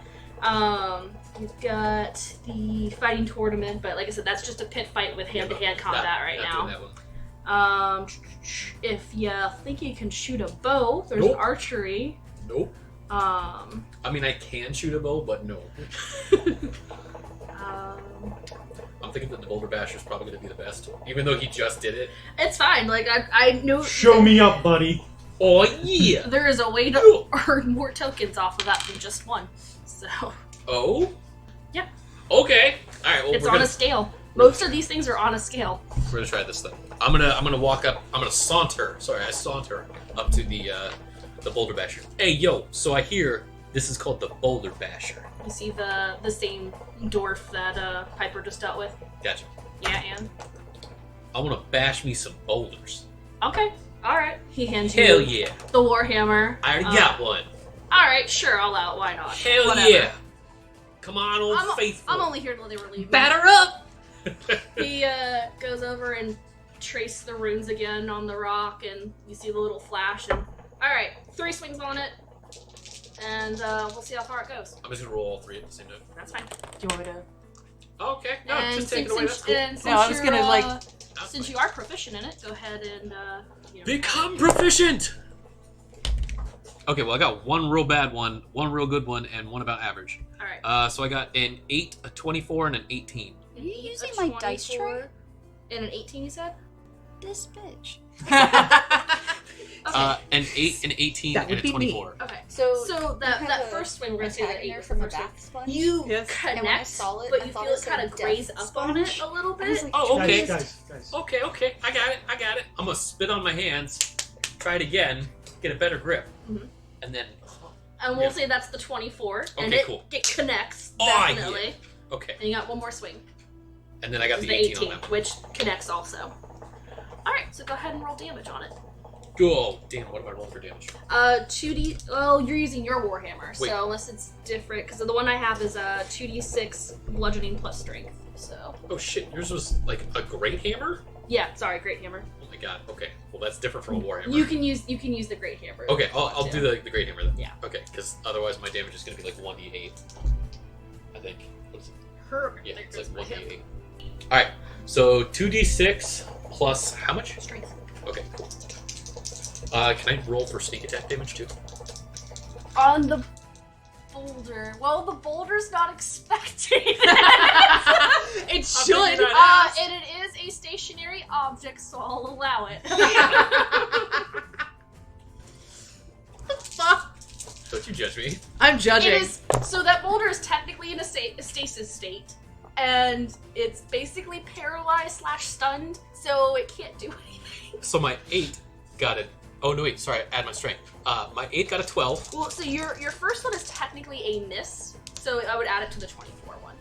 Right. You've got the fighting tournament, but like I said, that's just a pit fight with hand-to-hand combat right not now. doing that one. If you think you can shoot a bow, there's Nope. archery. Nope. I mean, I can shoot a bow, but no. I'm thinking that the boulder basher is probably going to be the best, even though he just did it. It's fine. Like I know. Show me up, buddy. Oh yeah. There is a way to earn more tokens off of that than just one. So Oh. Yeah. Okay. All right. Well, it's we're on gonna, a scale. Most of these things are on a scale. we're gonna try this thing. I'm gonna walk up. I'm gonna saunter. Sorry, I saunter up to the boulder basher. Hey yo. So I hear this is called the boulder basher. You see the same dwarf that Piper just dealt with. Gotcha. Yeah, and I want to bash me some boulders. okay, all right. He hands Hell you yeah. the warhammer. I already got one. All right, sure, I'll out. Why not? Hell Whatever. yeah. Come on, old faithful. I'm only here till they relieve me. Batter up! He goes over and traces the runes again on the rock, and you see the little flash. And all right, 3 swings on it, and we'll see how far it goes. I'm just gonna roll all three at the same time. That's fine. Do you want me to? Okay. No, And just take it away. That's cool. since No, I was you're, gonna, like- That's since fine. you are proficient in it, go ahead and Become proficient! Okay, well, I got one real bad one, one real good one, and one about average. All right. So I got an 8, a 24, and an 18. Are you A using my dice 24 tray? And an 18, you said? This bitch. Okay. An 8, an 18, That and would a be 24. Okay. So, So you that have that a- first swing, we're gonna a say the tag in 8 there for from the a first bath sponge. You Yes. And when I connect, saw it, but I you thought feel it it was kind like of a graze death up on it sponge. a little I was bit. like, Oh, okay. Guys. Okay, I got it. I'm gonna spit on my hands, try it again, get a better grip, Mhm. and then. And we'll Yeah. say that's the 24. and Okay, it, cool. it connects, Oh, definitely. Okay, And you got one more swing. and then I got It's the 18 on that one. which connects also. Alright, so go ahead and roll damage on it. Oh, damn, what am I rolling for damage? 2d. Well, you're using your warhammer, Wait. so unless it's different, because the one I have is 2d6 bludgeoning plus strength. So Oh shit, yours was like a great hammer? yeah, sorry, great hammer. Oh my god, okay. Well, that's different from a warhammer. You can use the great hammer. if Okay, you I'll want do to. the great hammer then. Yeah. Okay, because otherwise my damage is going to be like 1d8. I think. What is it? Her. Yeah, there it's like goes my hip. 1d8. Alright, so 2d6 plus how much? Strength. Okay, cool. Can I roll for sneak attack damage too? On the boulder. Well, the boulder's not expecting it. It figuring should. that And it is a stationary object, so I'll allow it. Don't you judge me. I'm judging. It is so that boulder is technically in a stasis state, and it's basically paralyzed / stunned, so it can't do anything. So my 8 got it. Oh no, wait, sorry, add my strength. My 8 got a 12. Well, so your first one is technically a miss, so I would add it to the 24 one.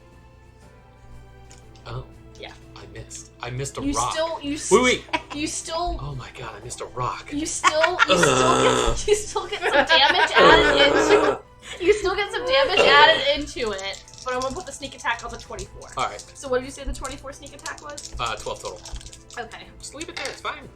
I missed a You rock. Wait. Wait. Oh my god, I missed a rock. You still get some damage added into. You still get some damage added into it. But I'm gonna put the sneak attack on the 24. All right. So what did you say the 24 sneak attack was? 12 total. Okay. Just leave it there. It's fine.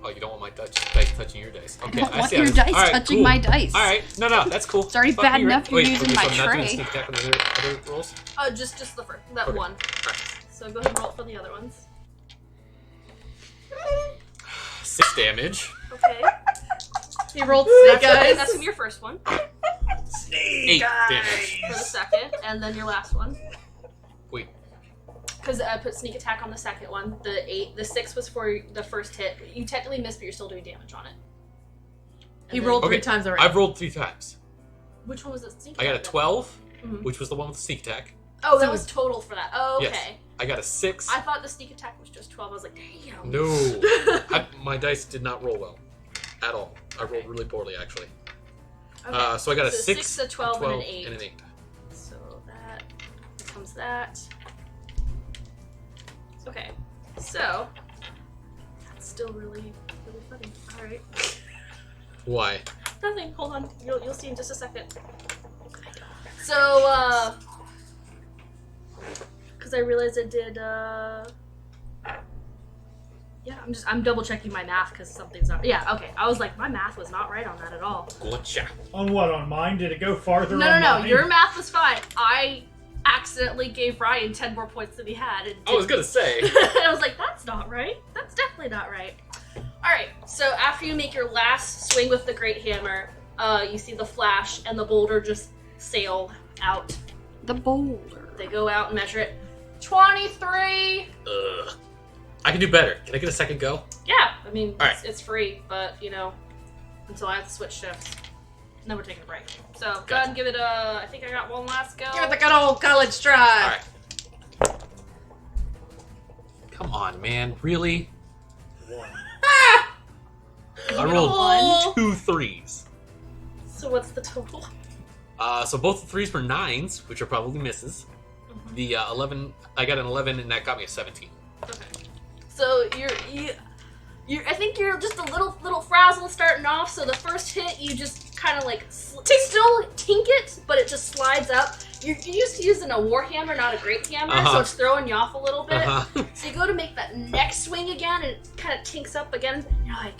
Oh, you don't want my dice touching your dice. Okay, I don't want see your how it is. dice All right, touching cool. my dice. All right, no, that's cool. It's already Fuck bad you, enough you're Wait, using okay, my so I'm not doing tray. sneak attack on the other rolls? Just the first, that Okay. one. Alright. So go ahead and roll for the other ones. 6 damage. Okay. He rolled snake That's eyes. from your first one. 8 damage. For the second, and then your last one. Wait. Because I put sneak attack on the second one. The 6 was for the first hit. You technically missed, but you're still doing damage on it. He And then- rolled 3 Okay, times already. I've rolled 3 times. Which one was the sneak I got a attack? 12, Mhm. which was the one with the sneak attack. Oh, that was total for that. Oh, okay. Yes. I got a 6. I thought the sneak attack was just 12. I was like, damn. No. My dice did not roll well. At all. I rolled really poorly, actually. Okay. So I got a So 6, a 12, and an 8. and an 8. So that becomes that. Okay. So that's still really, really funny. All right. Why? Nothing. Hold on. You'll see in just a second. So, because I realized I did, yeah, I'm double checking my math because something's not, yeah, okay. I was like, my math was not right on that at all. Gotcha. On what? On mine? Did it go farther? No, on no, mine? your math was fine. I accidentally gave Ryan 10 more points than he had. And I was gonna say. I was like, that's not right. That's definitely not right. Alright, so after you make your last swing with the Great Hammer, you see the flash and the boulder just sail out. The boulder. They go out and measure it. 23! Ugh. I can do better. Can I get a second go? Yeah, I mean, Alright. it's free, but, you know, until I have to switch shifts. And then we're taking a break. So, go Gotcha. ahead and give it a, I think I got one last go. Give it the good old college try. Alright. Come on, man. Really? I rolled Oh. 2 3s. So what's the total? So both the 3s were 9s, which are probably misses. Mhm. The 11, I got an 11, and that got me a 17. Okay. So I think you're just a little frazzled starting off. So the first hit, you just kind of like still tink it, but it just slides up. You're used to using a warhammer, not a great hammer, so Uh-huh. it's throwing you off a little bit. Uh-huh. So you go to make that next swing again, and it kind of tinks up again. And you're like,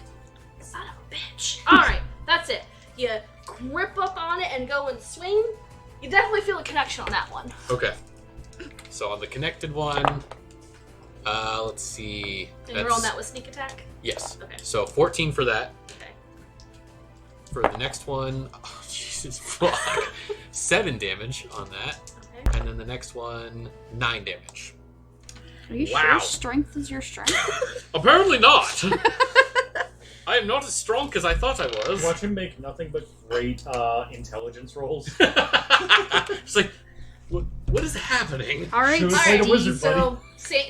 son of a bitch. All right, that's it. You grip up on it and go and swing. You definitely feel a connection on that one. Okay. So on the connected one, let's see. And you're on that with sneak attack. Yes. Okay. So 14 for that. Okay. For the next one, oh Jesus fuck, 7 damage on that, Okay. and then the next one, 9 damage. Are you Wow. sure strength is your strength? Apparently not. I am not as strong as I thought I was. Watch him make nothing but great intelligence rolls. It's like, what is happening? All right, Should we All play right, the wizard, buddy? so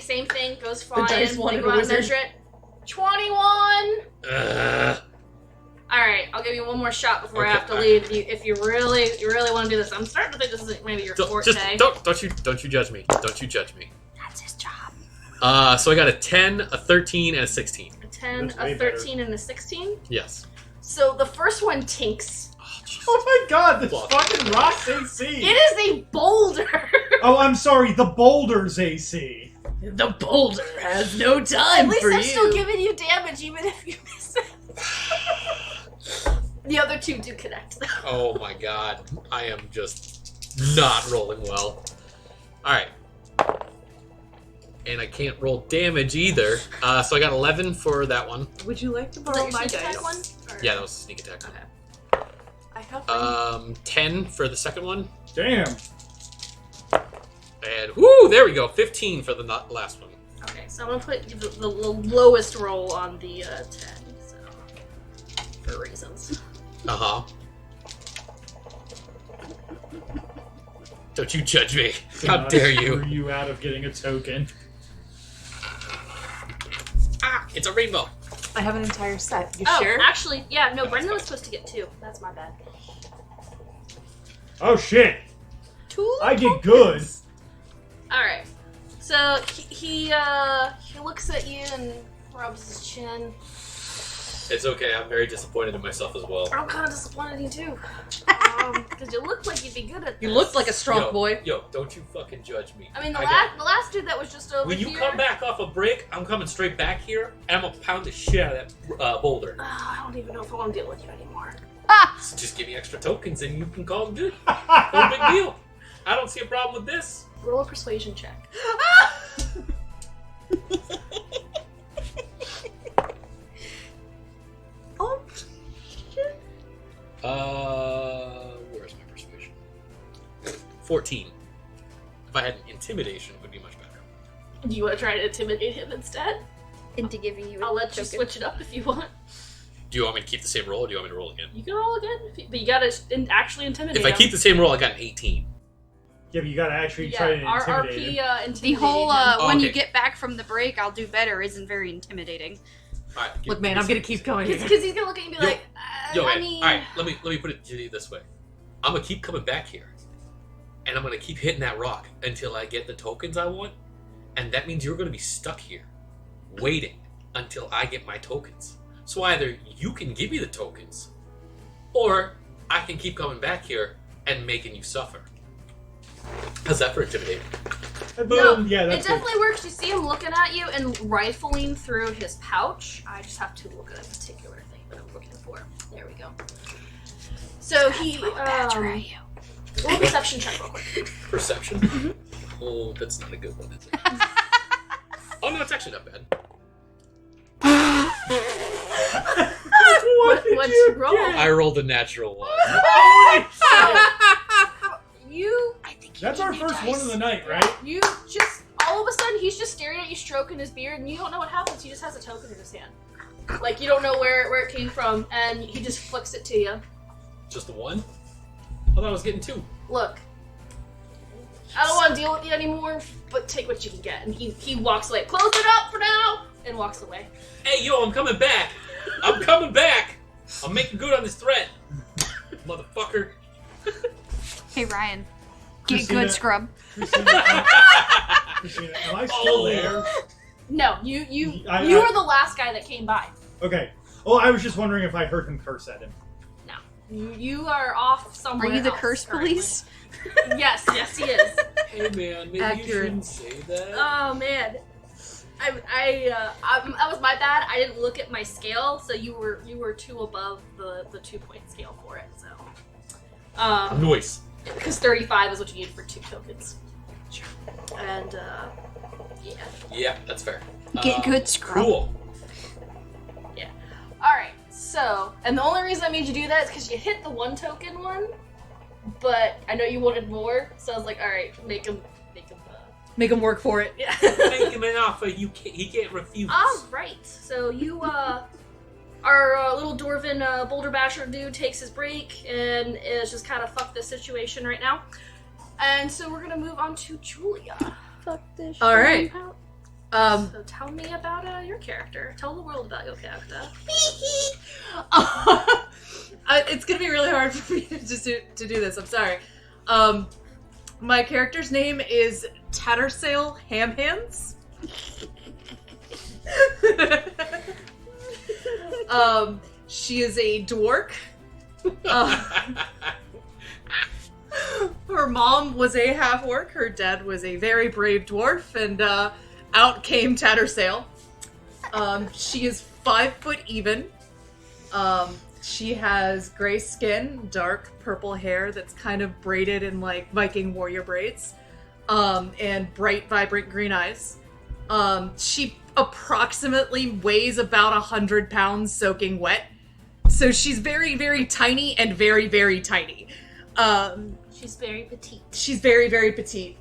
same thing goes fine. dice wanted They go a out and wizard. measure it. 21. Ugh. All right, I'll give you one more shot before I Okay, have to all leave. If you really want to do this, I'm starting to think this is maybe your forte. Don't you judge me. Don't you judge me. That's his job. So I got a 10, a 13, and a 16. A 10, That's a way 13, and a 16. Yes. So the first one tinks. Oh, Jesus. Oh my god, this Fuck. fucking rocks AC! It is a boulder. Oh, I'm sorry, the boulder's AC. The boulder has no At time least for I'm you. still giving you damage, even if you miss it. The other two do connect. Oh my god. I am just not rolling well. Alright. And I can't roll damage either. So I got 11 for that one. Would you like to Was borrow that my your sneak dice? attack one? Or- Yeah, that was a sneak attack. Okay. I have 10 for the second one. Damn. And whoo, there we go. 15 for the last one. Okay, so I'm gonna put the lowest roll on the 10, so for reasons. Uh-huh. Don't you judge me. How God, dare screw you. you out of getting a token. Ah, it's a rainbow. I have an entire set. You Oh, sure? actually, yeah, no, Brendan was supposed to get 2. That's my bad. Oh shit! 2? I get good. Alright. So he looks at you and rubs his chin. It's okay. I'm very disappointed in myself as well. I'm kind of disappointed in you too. Because you look like you'd be good at this. You looked like a strong boy. Yo, don't you fucking judge me. I mean, the last dude that was just over when here. you come back off a break, I'm coming straight back here, and I'm gonna pound the shit out of that boulder. I don't even know if I want to deal with you anymore. So just give me extra tokens, and you can call it good. No big deal. I don't see a problem with this. Roll a persuasion check. Oh, shit. Where's my persuasion? 14. If I had intimidation, it would be much better. Do you want to try to intimidate him instead? Into giving you a I'll let you token. switch it up if you want. Do you want me to keep the same roll, or do you want me to roll again? You can roll again, but you gotta actually intimidate If I him. keep the same roll, I got an 18. Yeah, but you gotta actually try to intimidate him. RP The whole, Oh, when okay. you get back from the break, I'll do better isn't very intimidating. All right, Look, man, I'm gonna keep going. Because he's gonna look at you and be like, Yo, I man. mean... All right, let me put it to you this way. I'm gonna keep coming back here, and I'm gonna keep hitting that rock until I get the tokens I want, and that means you're gonna be stuck here, waiting until I get my tokens. So either you can give me the tokens, or I can keep coming back here and making you suffer. How's that for intimidating? No, Yeah, that's it definitely works. You see him looking at you and rifling through his pouch. I just have to look at a particular thing that I'm looking for. There we go. So he, roll a perception check real quick. Perception? Oh, that's not a good one, is it? Oh no, it's actually not bad. What'd you roll? I rolled a natural one. That's our first one of the night, right? You just, all of a sudden, he's just staring at you, stroking his beard, and you don't know what happens. He just has a token in his hand. Like, you don't know where it came from, and he just flicks it to you. Just the one? I thought I was getting two. Look, I don't want to deal with you anymore, but take what you can get. And he walks away. Close it up for now! And walks away. Hey, yo, I'm coming back. I'm coming back. I'm making good on this threat. Motherfucker. Hey, Ryan. Get Christina- good, scrub. Christina, am I still there? No, you I- were the last guy that came by. Okay. Oh, I was just wondering if I heard him curse at him. You are off somewhere. Are you the else curse currently. police? Yes, he is. Hey, man, maybe Accurate. you shouldn't say that. Oh man, that was my bad. I didn't look at my scale, so you were two above the 2-point scale for it. So, Noise. because 35 is what you need for 2 tokens. And yeah. Yeah, that's fair. Get good, scrub. Cool. All right. So, and the only reason I made you do that is because you hit the 1 token one, but I know you wanted more, so I was like, all right, make him. Make him work for it. Yeah. Make him an offer he can't refuse. All right. So you, our little dwarven boulder basher dude takes his break and is just kind of fuck this situation right now. And so we're gonna move on to Julia. Fuck this. All right. So tell me about your character. Tell the world about your character. It's gonna be really hard for me to do this. I'm sorry. My character's name is Tattersail Hamhands. She is a dwarf. Her mom was a half-orc. Her dad was a very brave dwarf, and out came Tattersail. She is 5 foot even. She has gray skin, dark purple hair that's kind of braided in like Viking warrior braids, and bright, vibrant green eyes. She approximately weighs about 100 pounds soaking wet. So she's very, very tiny and very, very tiny. She's very petite. She's very, very petite.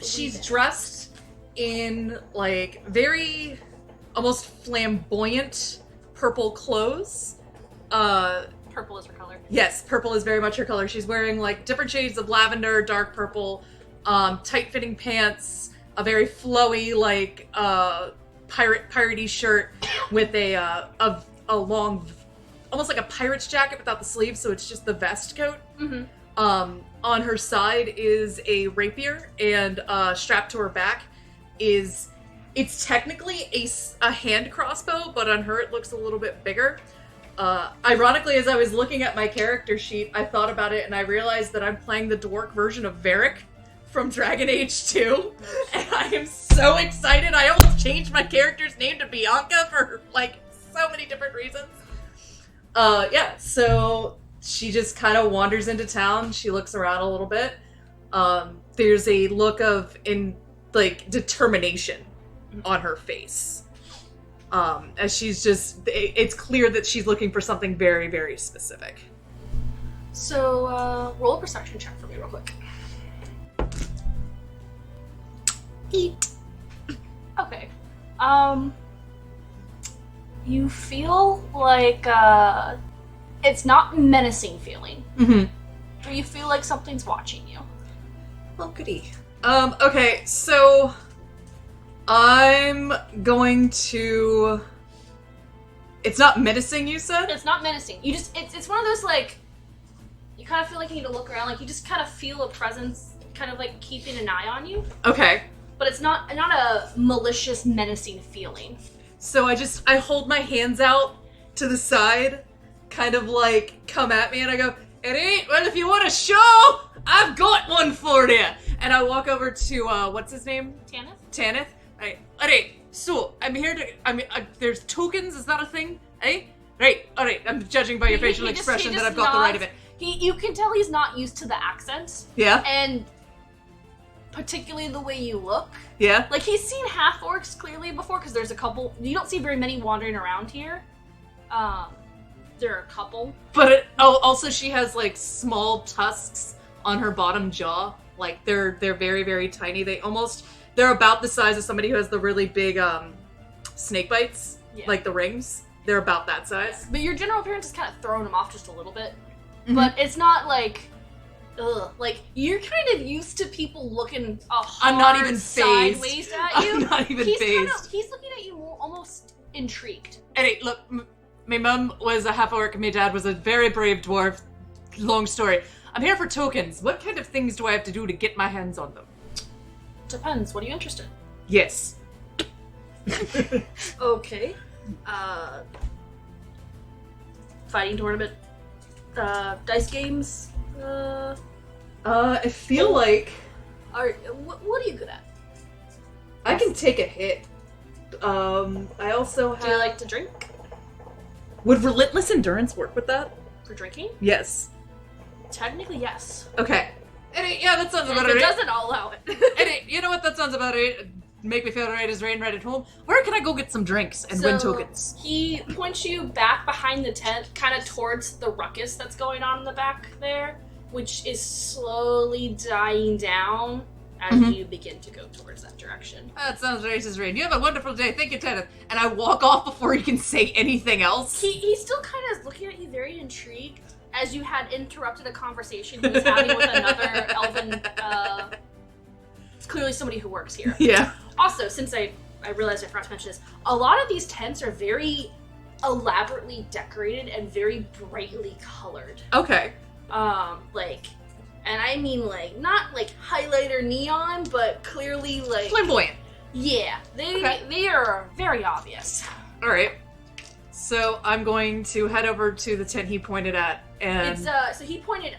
She's dressed in like very almost flamboyant purple clothes. Purple is her color. Yes, purple is very much her color. She's wearing like different shades of lavender, dark purple, tight-fitting pants, a very flowy like piratey shirt with a long, almost like a pirate's jacket without the sleeves, so it's just the vest coat. Mm-hmm. On her side is a rapier, and strapped to her back is... It's technically a hand crossbow, but on her it looks a little bit bigger. Ironically, as I was looking at my character sheet, I thought about it and I realized that I'm playing the dwarf version of Varric from Dragon Age 2. And I am so excited. I almost changed my character's name to Bianca for, like, so many different reasons. Yeah, so she just kind of wanders into town. She looks around a little bit. There's a look of, determination on her face. As she's just, it's clear that she's looking for something very, very specific. So, roll a perception check for me real quick. 8. Okay. You feel like, it's not menacing feeling. Mm-hmm. But you feel like something's watching you. Well, goody. Okay, so... I'm going to... It's not menacing, you said? It's not menacing. You just, it's one of those, like, you kind of feel like you need to look around, like, you just kind of feel a presence, kind of, like, keeping an eye on you. Okay. But it's not a malicious, menacing feeling. So I hold my hands out to the side, kind of like, come at me, and I go, it ain't, well, if you want a show, I've got one for you! And I walk over to, what's his name? Tanith? Alright, so, I'm here to, there's tokens, is that a thing? Eh? Right, alright, I'm judging by your facial expression that I've got the right of it. You can tell he's not used to the accent. Yeah? And particularly the way you look. Yeah? Like, he's seen half-orcs clearly before, because there's a couple, you don't see very many wandering around here. There are a couple. But, also she has, like, small tusks on her bottom jaw. Like, they're very, very tiny. They're about the size of somebody who has the really big, snake bites. Yeah. Like the rings. They're about that size. Yeah. But your general appearance is kind of throwing them off just a little bit. Mm-hmm. But it's not like, ugh. Like, you're kind of used to people looking I'm not even phased. Sideways at you. I'm not even phased. He's looking at you more, almost intrigued. Hey, look, my mum was a half-orc, my dad was a very brave dwarf. Long story. I'm here for tokens. What kind of things do I have to do to get my hands on them? Depends. What are you interested in? Yes. Okay. Fighting tournament. Dice games. I feel like... What are you good at? I can take a hit. I also have... Do you like to drink? Would relentless endurance work with that? For drinking? Yes. Technically, yes. Okay. Yeah, that sounds about If right. it doesn't, I'll allow it. You know what? That sounds about right. Make me feel right as rain right at home. Where can I go get some drinks and win tokens? He points you back behind the tent, kind of towards the ruckus that's going on in the back there, which is slowly dying down as you begin to go towards that direction. That sounds right as rain. You have a wonderful day. Thank you, Tanith. And I walk off before he can say anything else. He's still kind of looking at you very intrigued, as you had interrupted a conversation he was having with another elven, it's clearly somebody who works here. Yeah. Also, since I realized I forgot to mention this, a lot of these tents are very elaborately decorated and very brightly colored. Okay. And I mean, like, not like highlighter neon, but clearly like Flamboyant. Yeah, they are very obvious. All right. So I'm going to head over to the tent he pointed at, and It's so he pointed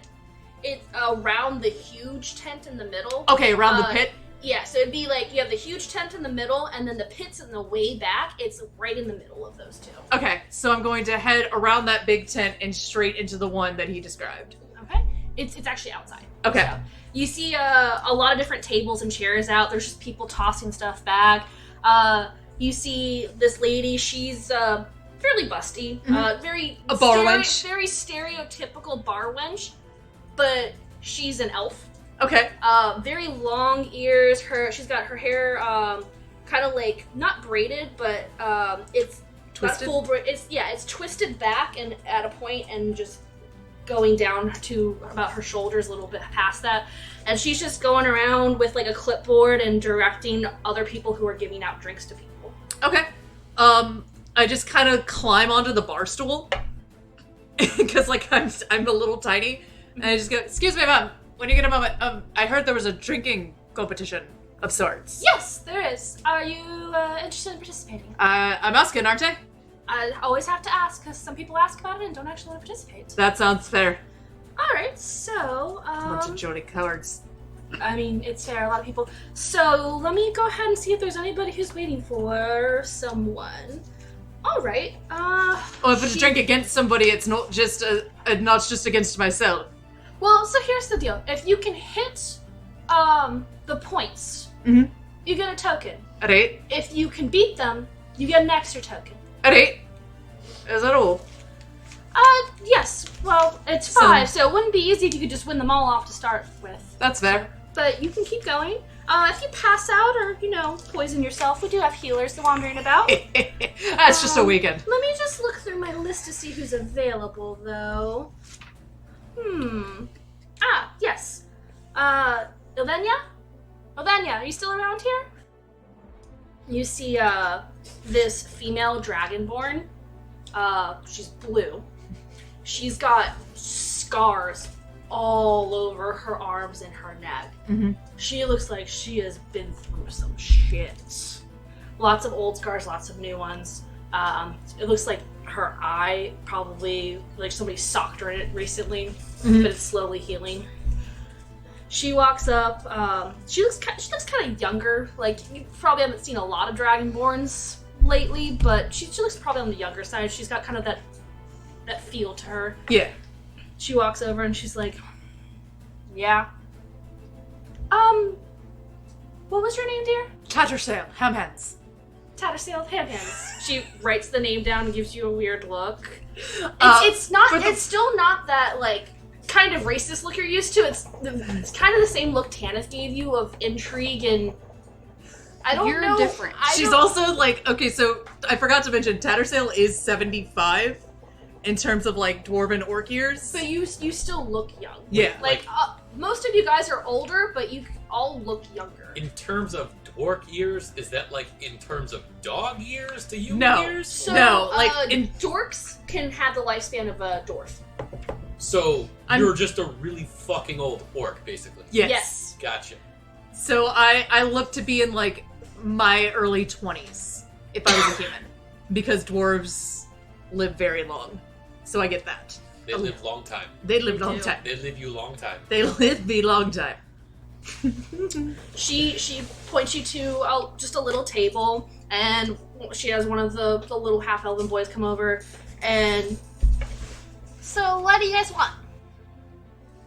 it around the huge tent in the middle. okay, around the pit. Yeah, so it'd be like you have the huge tent in the middle, and then the pit's in the way back. It's right in the middle of those two. Okay, so I'm going to head around that big tent and straight into the one that he described. Okay, it's actually outside. Okay. So you see a lot of different tables and chairs out. There's just people tossing stuff back. You see this lady. She's fairly busty. Very a bar wench. Very stereotypical bar wench, but she's an elf. Okay. Very long ears. She's got her hair kind of like not braided, but it's Twisted? Full it's twisted back and at a point and just going down to about her shoulders a little bit past that. And she's just going around with like a clipboard and directing other people who are giving out drinks to people. Okay. I just kind of climb onto the bar stool because like I'm a little tiny, and I just go, "Excuse me, ma'am. when you get a moment, I heard there was a drinking competition of sorts. Yes, there is. Are you interested in participating? I'm asking, aren't I? I always have to ask because some people ask about it and don't actually want to participate. That sounds fair. All right, so Bunch of Jody cowards. I mean, it's fair. A lot of people. So let me go ahead and see if there's anybody who's waiting for someone. All right. Oh, if it's a drink against somebody, it's not just against myself. Well, so here's the deal. If you can hit the points, Mm-hmm. you get a token. Alright. If you can beat them, you get an extra token. Alright. Is that all? Yes. Well, it's 5, so it wouldn't be easy if you could just win them all off to start with. That's fair. But you can keep going. If you pass out or, poison yourself, we do have healers wandering about. That's just a weekend. Let me just look through my list to see who's available, though. Yes. Ilvenia? Ilvenia, are you still around here? You see, this female dragonborn. She's blue. She's got scars all over her arms and her neck. Mm-hmm. She looks like she has been through some shit. Lots of old scars, lots of new ones. It looks like her eye probably, like somebody socked her in it recently, but it's slowly healing. She walks up. She looks kind of younger. Like, you probably haven't seen a lot of dragonborns lately, but she looks probably on the younger side. She's got kind of that feel to her. Yeah. She walks over and she's like, yeah. What was your name, dear? Tattersail, Hamhands. Tattersail Handhands. She writes the name down and gives you a weird look. It's still not that, like, kind of racist look you're used to. It's kind of the same look Tanith gave you of intrigue and I don't You're know. different. She's also like, okay, so I forgot to mention Tattersail is 75 in terms of like dwarven orc years. But you still look young. Yeah. Like, most of you guys are older, but you all look younger. In terms of dwarf years, is that like in terms of dog years to human No. years? So, No, like, in- dorks can have the lifespan of a dwarf. So I'm- you're just a really fucking old orc, basically. Yes. Gotcha. So I look to be in like my early 20s if I was a human, because dwarves live very long. So I get that. They live long time. They live They long do. time. They live you long time. They live the long time. She points you to just a little table, and she has one of the little half-elven boys come over, and so what do you guys want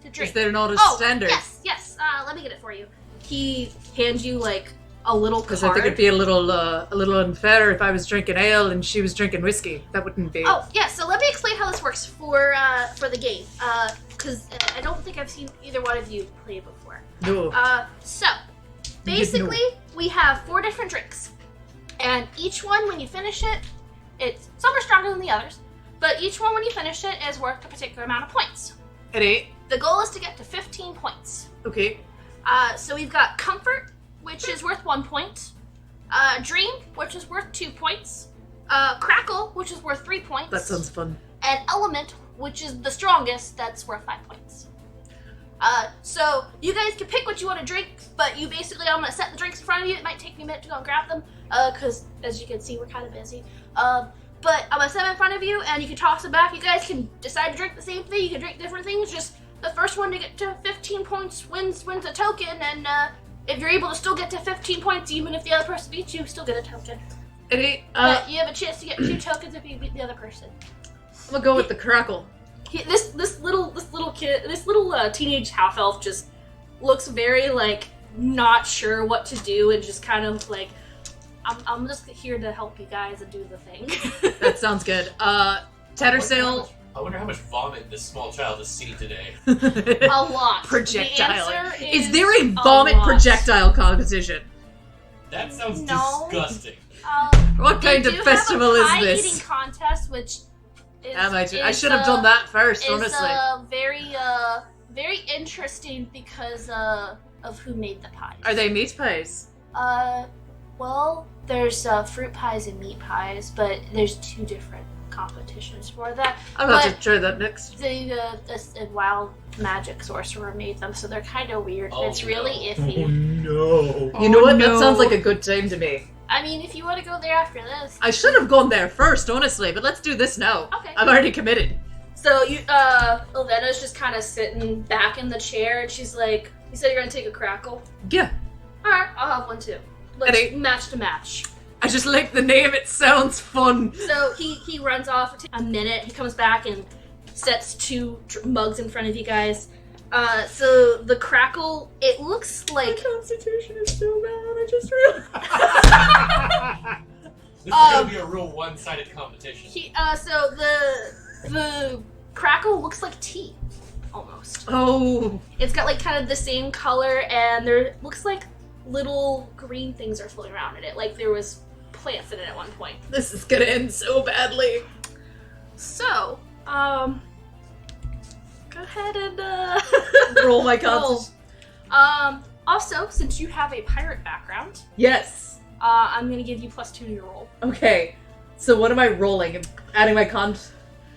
to drink? Is there not a Oh, standard? yes. Let me get it for you. He hands you like a little card. Because I think it'd be a little unfair if I was drinking ale and she was drinking whiskey. That wouldn't be. Oh, yeah, so let me explain how this works for the game. Because I don't think I've seen either one of you play before. No. So, basically, we have 4 different drinks. And each one, when you finish it, some are stronger than the others, but each one, when you finish it, is worth a particular amount of points. At 8. The goal is to get to 15 points. Okay. So we've got Comfort, which is worth 1 point. Dream, which is worth 2 points. Crackle, which is worth 3 points. That sounds fun. And Element, which is the strongest, that's worth 5 points. So you guys can pick what you want to drink, but I'm going to set the drinks in front of you. It might take me a minute to go and grab them, because as you can see, we're kind of busy. But I'm going to set them in front of you, and you can toss them back. You guys can decide to drink the same thing. You can drink different things. Just the first one to get to 15 points wins a token, and if you're able to still get to 15 points, even if the other person beats you, still get a token. At 8. But you have a chance to get 2 tokens if you beat the other person. I'm gonna go with the crackle. This little teenage half elf just looks very like not sure what to do and just kind of like, I'm just here to help you guys and do the thing. That sounds good. Tattersail. I wonder how much vomit this small child has seen today. A lot. Projectile. The answer Is there a a vomit lot. projectile competition? That sounds No. disgusting. What kind of festival is Eating this? contest, which is, I should have done that first, It's honestly. very interesting because of who made the pies. Are they meat pies? Well, there's fruit pies and meat pies, but there's 2 different competitions for that. I'm going to But- try that next. While magic sorcerer made them, so they're kind of weird. Oh, It's really no. iffy. no. You know what? no. That sounds like a good time to me. I mean, if you want to go there after this. I should have gone there first, honestly, but let's do this now. Okay. I'm already committed. So Elvena's just kind of sitting back in the chair, and she's like, "You said you're gonna take a crackle? Yeah. All right, I'll have one too. Let's Ready? match to match." I just like the name. It sounds fun. So he runs off for a minute. He comes back and sets two mugs in front of you guys. So the crackle, it looks like Constitution is so bad. I just realized. This is gonna be a real one-sided competition. so the crackle looks like tea, almost. Oh. It's got like kind of the same color, and there looks like little green things are floating around in it, like there was plants in it at one point. This is gonna end so badly. So, go ahead and Roll my roll. Constitution. Also, since you have a pirate background, Yes. I'm gonna give you +2 to your roll. Okay. So what am I rolling? I'm adding my con.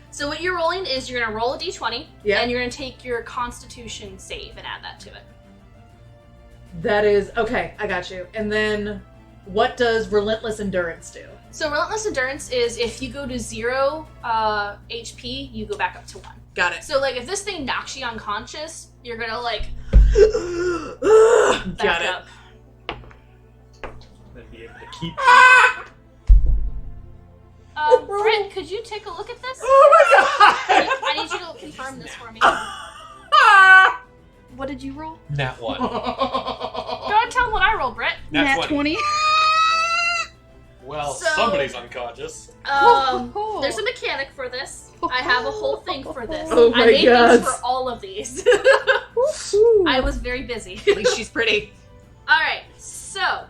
So what you're rolling is you're gonna roll a d20, Yeah. and you're gonna take your Constitution save and add that to it. That is okay. I got you. And then, what does Relentless Endurance do? So relentless endurance is if you go to 0 HP, you go back up to 1. Got it. So like if this thing knocks you unconscious, you're gonna like back Got it. up. Then be able to keep. Britt, could you take a look at this? Oh my I need you to confirm this for me. god! What did you roll? Nat 1. Go and tell them what I rolled, Britt. Nat 20. 20. Well, So- somebody's unconscious. There's a mechanic for this. I have a whole thing for this. Oh my I made God. things for all of these. I was very busy. At least she's pretty. Alright, so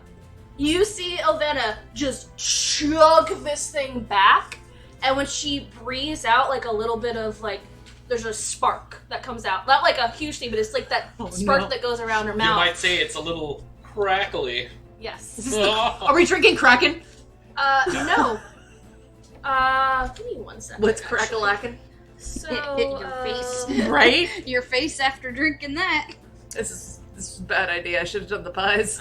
you see Elvena just chug this thing back, and when she breathes out like a little bit of like, there's a spark that comes out. Not like a huge thing, but it's like that Oh, spark no. that goes around her You mouth. might say it's a little crackly. Yes. Are we drinking Kraken? No. Give me 1 second. What's actually. crack-a-lackin'? So, Hit your face. Right? Your face after drinking that. This is a bad idea. I should have done the pies.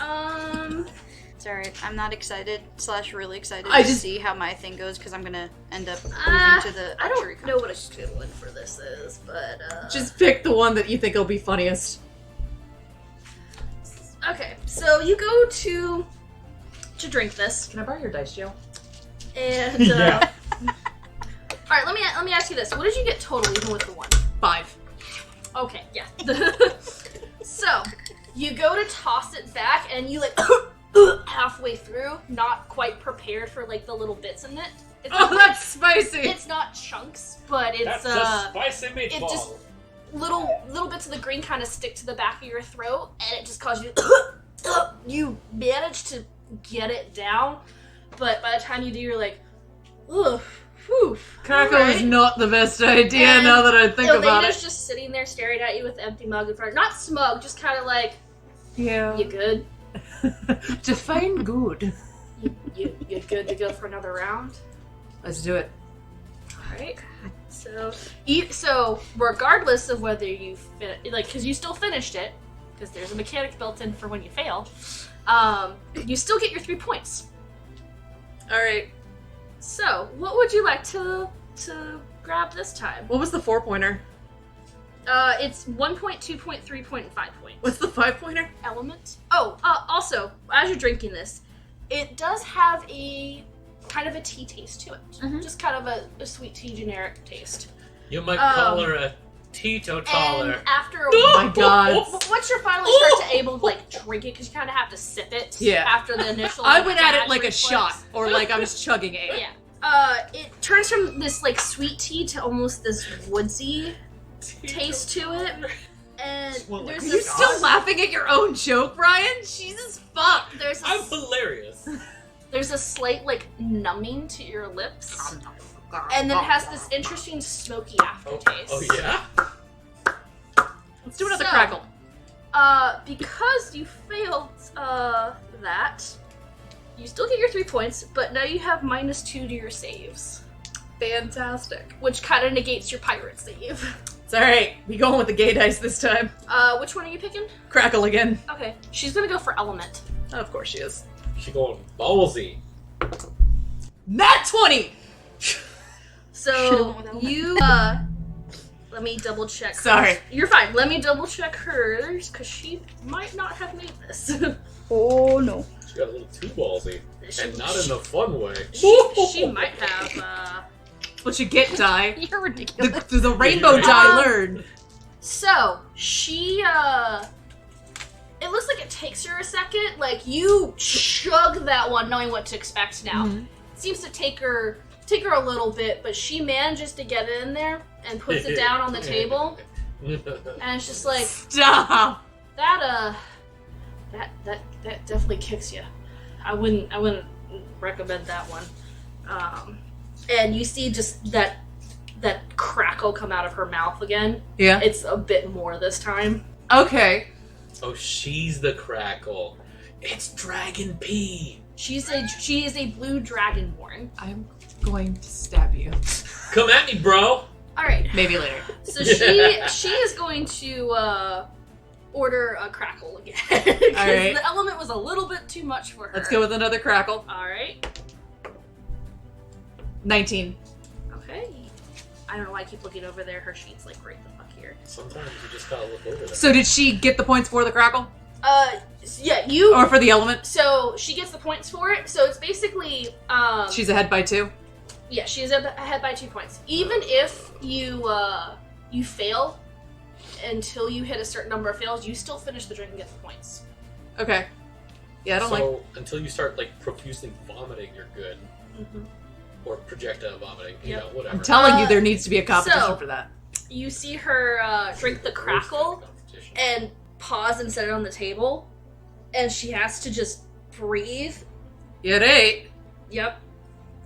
It's alright. I'm not excited / really excited I to just- see how my thing goes because I'm gonna end up moving to the I archery don't know what a contest. good one for this is, but Just pick the one that you think will be funniest. okay. So you go to drink this, Can I borrow your dice, Jill? and Yeah. all right. Let me ask you this: what did you get total, even with the 1? 5. Okay, yeah. So you go to toss it back, and you like halfway through, not quite prepared for like the little bits in it. It's Oh, that's spicy! it's not chunks, but it's That's a spicy it meatball. just little bits of the green kind of stick to the back of your throat, and it just causes you. You manage to get it down, but by the time you do, you're like, ugh, whew. Crackle is alright. not the best idea And now that I think about Elena's it. just sitting there staring at you with the empty mug in front. Not smug, just kind of like, Yeah. you good? Define good. You good to go for another round? Let's do it. Alright. So regardless of whether you because you still finished it, because there's a mechanic built in for when you fail, you still get your 3 points. Alright. So what would you like to grab this time? What was the 4-pointer? It's 1 point, 2 point, 3 point, and 5 point. What's the 5-pointer? Element. Oh, also, as you're drinking this, it does have a kind of a tea taste to it. Mhm. Just kind of a sweet tea generic taste. You might call her a teetotaler. And after a Oh my god. once you're finally start to able to like drink it, because you kind of have to sip it. Yeah. After the initial. I went at bad it like a reflex. shot, or like I was chugging ale. Yeah. It turns from this like sweet tea to almost this woodsy taste to it, and Well, like, there's Are you this still laughing at your own joke, Brian? Jesus fuck. there's I'm a, hilarious. there's a slight like numbing to your lips, and then it has this interesting smoky aftertaste. Oh yeah? Let's do another So- crackle. Because you failed that, you still get your 3 points, but now you have -2 to your saves, Fantastic. which kind of negates your pirate save. It's It's alright. We going with the gay dice this time. Which one are you picking? Crackle again. Okay. She's gonna go for element. Oh, of course she is. She going ballsy. Nat 20! Should've So went with element. you let me double check. Sorry. You're fine. Let me double check hers because she might not have made this. Oh no. She got a little too ballsy. She- And not in a fun way. she might have. That's what you get, Die. You're ridiculous. The rainbow die learned. So she it looks like it takes her a second. Like you chug that one, knowing what to expect now. Mhm. It seems to take her a little bit, but she manages to get it in there and puts it down on the table. And it's just like Stop! that definitely kicks you. I wouldn't recommend that one. And you see just that crackle come out of her mouth again. Yeah. It's a bit more this time. Okay. Oh, she's the crackle. It's Dragon Pea. She is a blue dragonborn. I'm going to stab you. Come at me, bro. All right. Maybe later. So she is going to order a crackle again. 'Cause All right. the element was a little bit too much for her. Let's go with another crackle. All right. 19. Okay. I don't know why I keep looking over there. Her sheet's like right the fuck here. Sometimes you just gotta look over there. So did she get the points for the crackle? Yeah, you. Or for the element? So she gets the points for it. So it's basically She's ahead by 2. yeah, she's ahead by 2 points. Even if you you fail until you hit a certain number of fails, you still finish the drink and get the points. Okay. Yeah, I don't like... So until you start like profusely vomiting, you're good. Mm-hmm. Or projectile vomiting, you Yep. know, whatever. I'm telling you, there needs to be a competition so- for that. You see her drink the crackle and pause and set it on the table, and she has to just breathe. It ain't. Yep.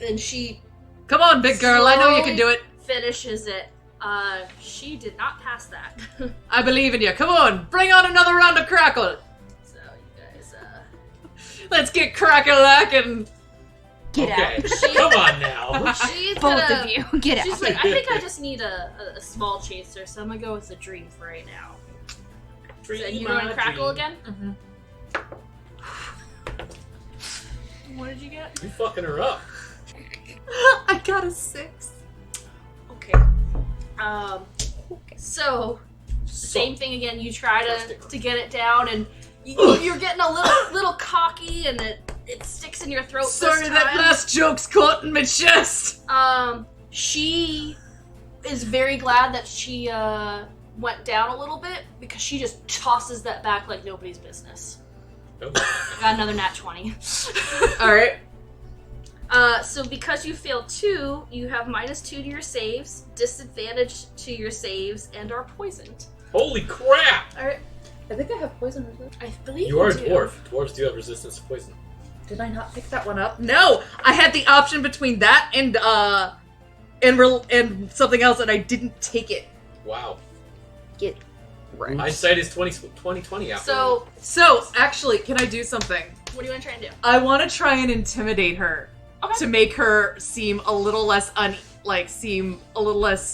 And she Come on, big girl. I know you can do it. finishes it. She did not pass that. I believe in you. Come on. Bring on another round of crackle. So you guys, Let's get crackle-lacking. Get Okay, out. come on now. she's Both gonna, of you, get She's out. like, I think I just need a small chaser, so I'm gonna go with a dream for right now. So you going to crackle again? What did you get? You fucking her up. I got a 6. Okay. So same thing again. You try to get it down, and you're getting a little cocky, and it sticks in your throat. Sorry, this that time. last joke's caught in my chest. She is very glad that she went down a little bit because she just tosses that back like nobody's business. Oh. Got another nat 20. All right. So because you failed 2, you have -2 to your saves, disadvantage to your saves, and are poisoned. Holy crap! All right. I think I have poison resistance. I believe You are a do. dwarf. Dwarves do have resistance to poison. Did I not pick that one up? No, I had the option between that and something else, and I didn't take it. Wow. Get right. My sight is 20/20 after all. So, So, actually, can I do something? what do you want to try and do? I want to try and intimidate her Okay. to make her seem a little less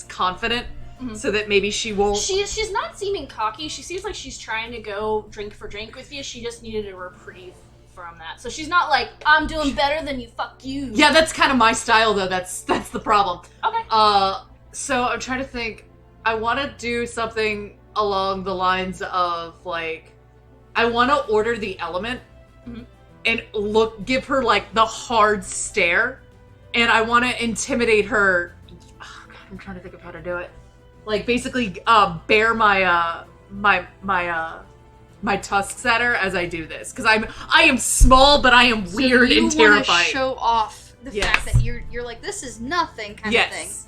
confident, Mhm. so that maybe she won't. She's not seeming cocky. She seems like she's trying to go drink for drink with you. She just needed a reprieve from that. So she's not like, I'm doing better than you, fuck you. Yeah, that's kind of my style, though. That's the problem. Okay. So I'm trying to think. I want to do something along the lines of like, I want to order the element Mhm. and give her like the hard stare, and I want to intimidate her. Oh, God, I'm trying to think of how to do it. Like basically, bare my my tusks at her as I do this, because I am small, but I am weird so you and terrifying. show off the Yes. fact that you're like, this is nothing kind of thing. Yes.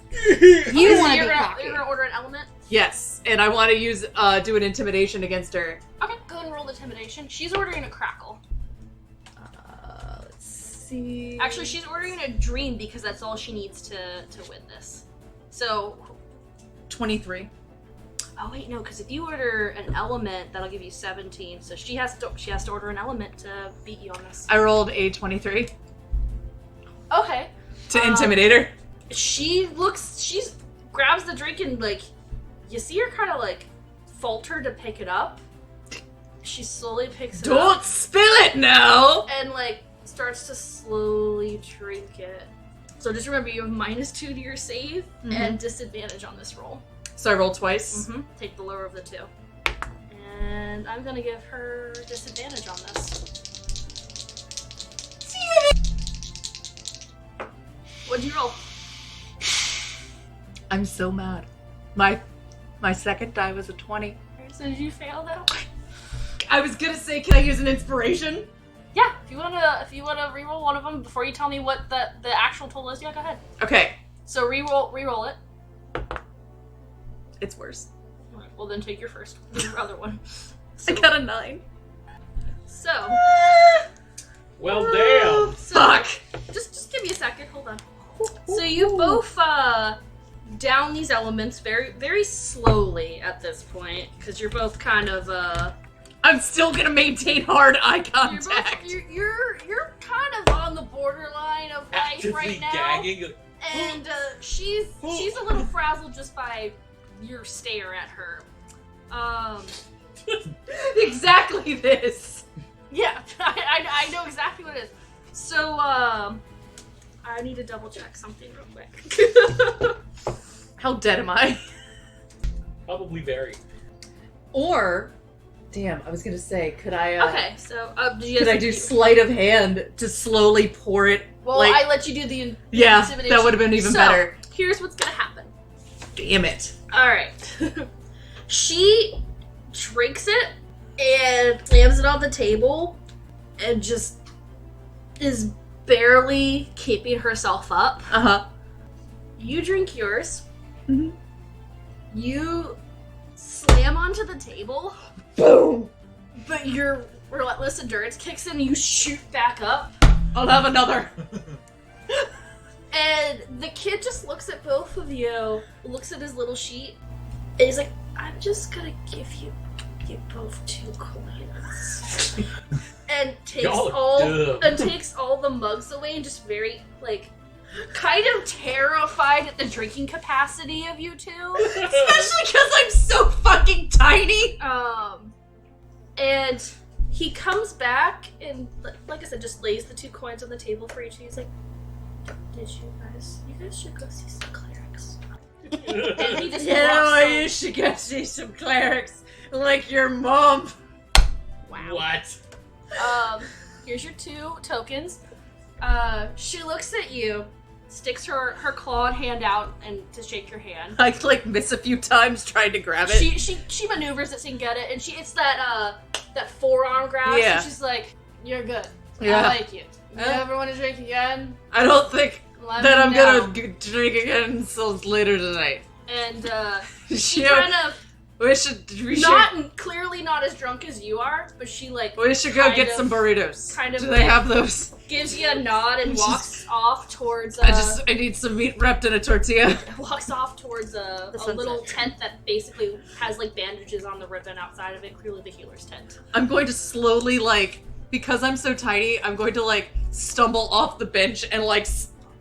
You So want to you're be gonna, cocky. you're gonna order an element? Yes, and I want to use do an intimidation against her. Okay, go ahead and roll intimidation. She's ordering a crackle. Let's see. Actually, she's ordering a dream because that's all she needs to win this. So, 23. oh wait, no, because if you order an element, that'll give you 17. So she has to order an element to beat you on this. I rolled a 23 Okay. to intimidate her. She grabs the drink and like You see her kind of like falter to pick it up. She slowly picks it Don't up spill it now! and like starts to slowly drink it. So just remember, you have -2 to your save and disadvantage on this roll. So I roll twice. Take the lower of the two. And I'm gonna give her disadvantage on this. What'd you roll? I'm so mad. My second die was a 20. So did you fail though? I was gonna say, can I use an inspiration? Yeah. If you wanna reroll one of them before you tell me what the actual total is, yeah, go ahead. Okay. So reroll it. It's worse. Alright, well then take your other one. I got a 9. So Well, damn. Fuck! just give me a second, hold on. So you both down these elements very, very slowly at this point, because you're both kind of I'm still gonna maintain hard eye you're contact. you're kind of on the borderline of life Actively right now. gagging. And she's a little frazzled just by your stare at her. Exactly this. Yeah, I know exactly what it is. So I need to double check something real quick. How dead am I? Probably very. Or, damn, I was gonna say, could I? Okay, so do you Could guys- I do sleight of hand to slowly pour it? Well, like, I let you do the yeah, intimidation. that would have been even So, better. Here's what's gonna happen. Damn it. Alright. She drinks it and slams it on the table and just is barely keeping herself up. Uh huh. You drink yours. Mhm. You slam onto the table, Boom. but your relentless endurance kicks in and you shoot back up. I'll have another. And the kid just looks at both of you, looks at his little sheet, and he's like, I'm just gonna give you both 2 coins. And takes Y'all are all dumb. the mugs away and just very like kind of terrified at the drinking capacity of you two. Especially because I'm so fucking tiny. And he comes back and like I said, just lays the 2 coins on the table for each of you. He's like, you guys should go see some clerics. And he just walks on. You should go see some clerics like your mom. Wow. What? Here's your 2 tokens. She looks at you, sticks her clawed hand out and to shake your hand. I like miss a few times trying to grab it. She maneuvers it so you can get it, and it's that forearm grab. Yeah. So she's like, "You're good. Yeah. I like you. You ever want to drink again? I don't think Let that me I'm know." gonna drink again until later tonight. And she She- kind of we should clearly not as drunk as you are, but she like go kind get of- some burritos. kind of Do they like- have those? gives you a nod and walks off towards. I need some meat wrapped in a tortilla. Walks off towards a sunset. little tent that basically has like bandages on the ribbon outside of it. Clearly, the healer's tent. I'm going to slowly because I'm so tiny, I'm going to stumble off the bench and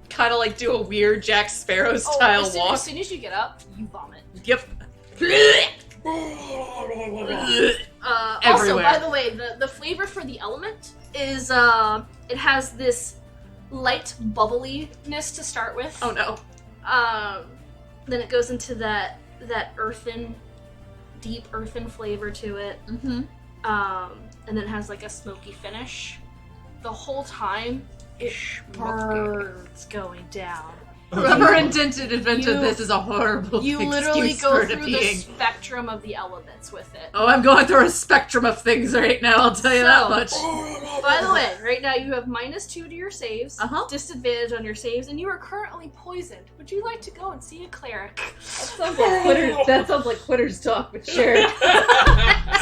kind of do a weird Jack Sparrow style as walk. soon as you get up, you vomit. Yep. Also, Everywhere. by the way, the flavor for the element is it has this light bubbliness to start with. Oh no. Then it goes into that deep earthen flavor to it. Mm-hmm. And then it has like a smoky finish. The whole time it burns going down. Whoever invented You- this is a horrible You literally excuse go for through the peeing. spectrum of the elements with it. Oh, I'm going through a spectrum of things right now, I'll tell you that much. By the way, right now you have -2 to your saves, Uh-huh. disadvantage on your saves, and you are currently poisoned. Would you like to go and see a cleric? That sounds like quitters talk, but sure.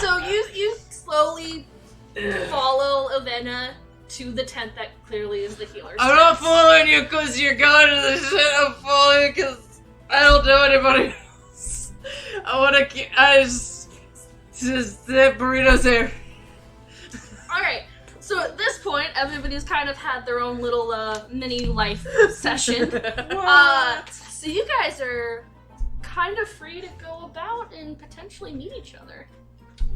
So you slowly follow Avena to the tent that clearly is the healer's I'm not tent. following you because you're going to the shit. I'm following you because I don't know anybody else. I just the burritos there. Alright, so at this point, everybody's kind of had their own little mini life session. So you guys are kind of free to go about and potentially meet each other.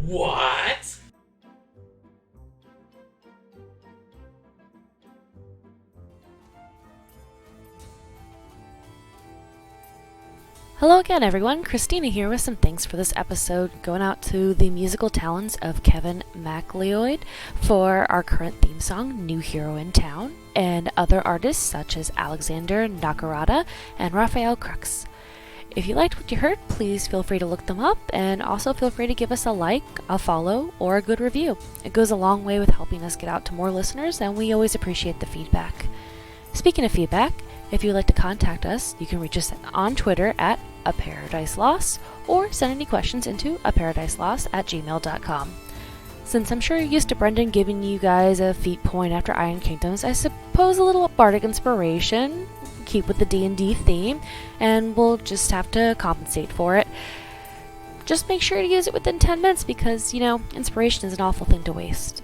What? Hello again, everyone. Christina here with some thanks for this episode, going out to the musical talents of Kevin MacLeod for our current theme song, New Hero in Town, and other artists such as Alexander Nakarada and Raphael Crux. If you liked what you heard, please feel free to look them up, and also feel free to give us a like, a follow, or a good review. It goes a long way with helping us get out to more listeners, and we always appreciate the feedback. Speaking of feedback, if you'd like to contact us, you can reach us on Twitter at A Paradise Lost, or send any questions into aparadiselost@gmail.com. Since I'm sure you're used to Brendan giving you guys a feat point after Iron Kingdoms, I suppose a little bardic inspiration, keep with the D&D theme, and we'll just have to compensate for it. Just make sure to use it within 10 minutes because, inspiration is an awful thing to waste.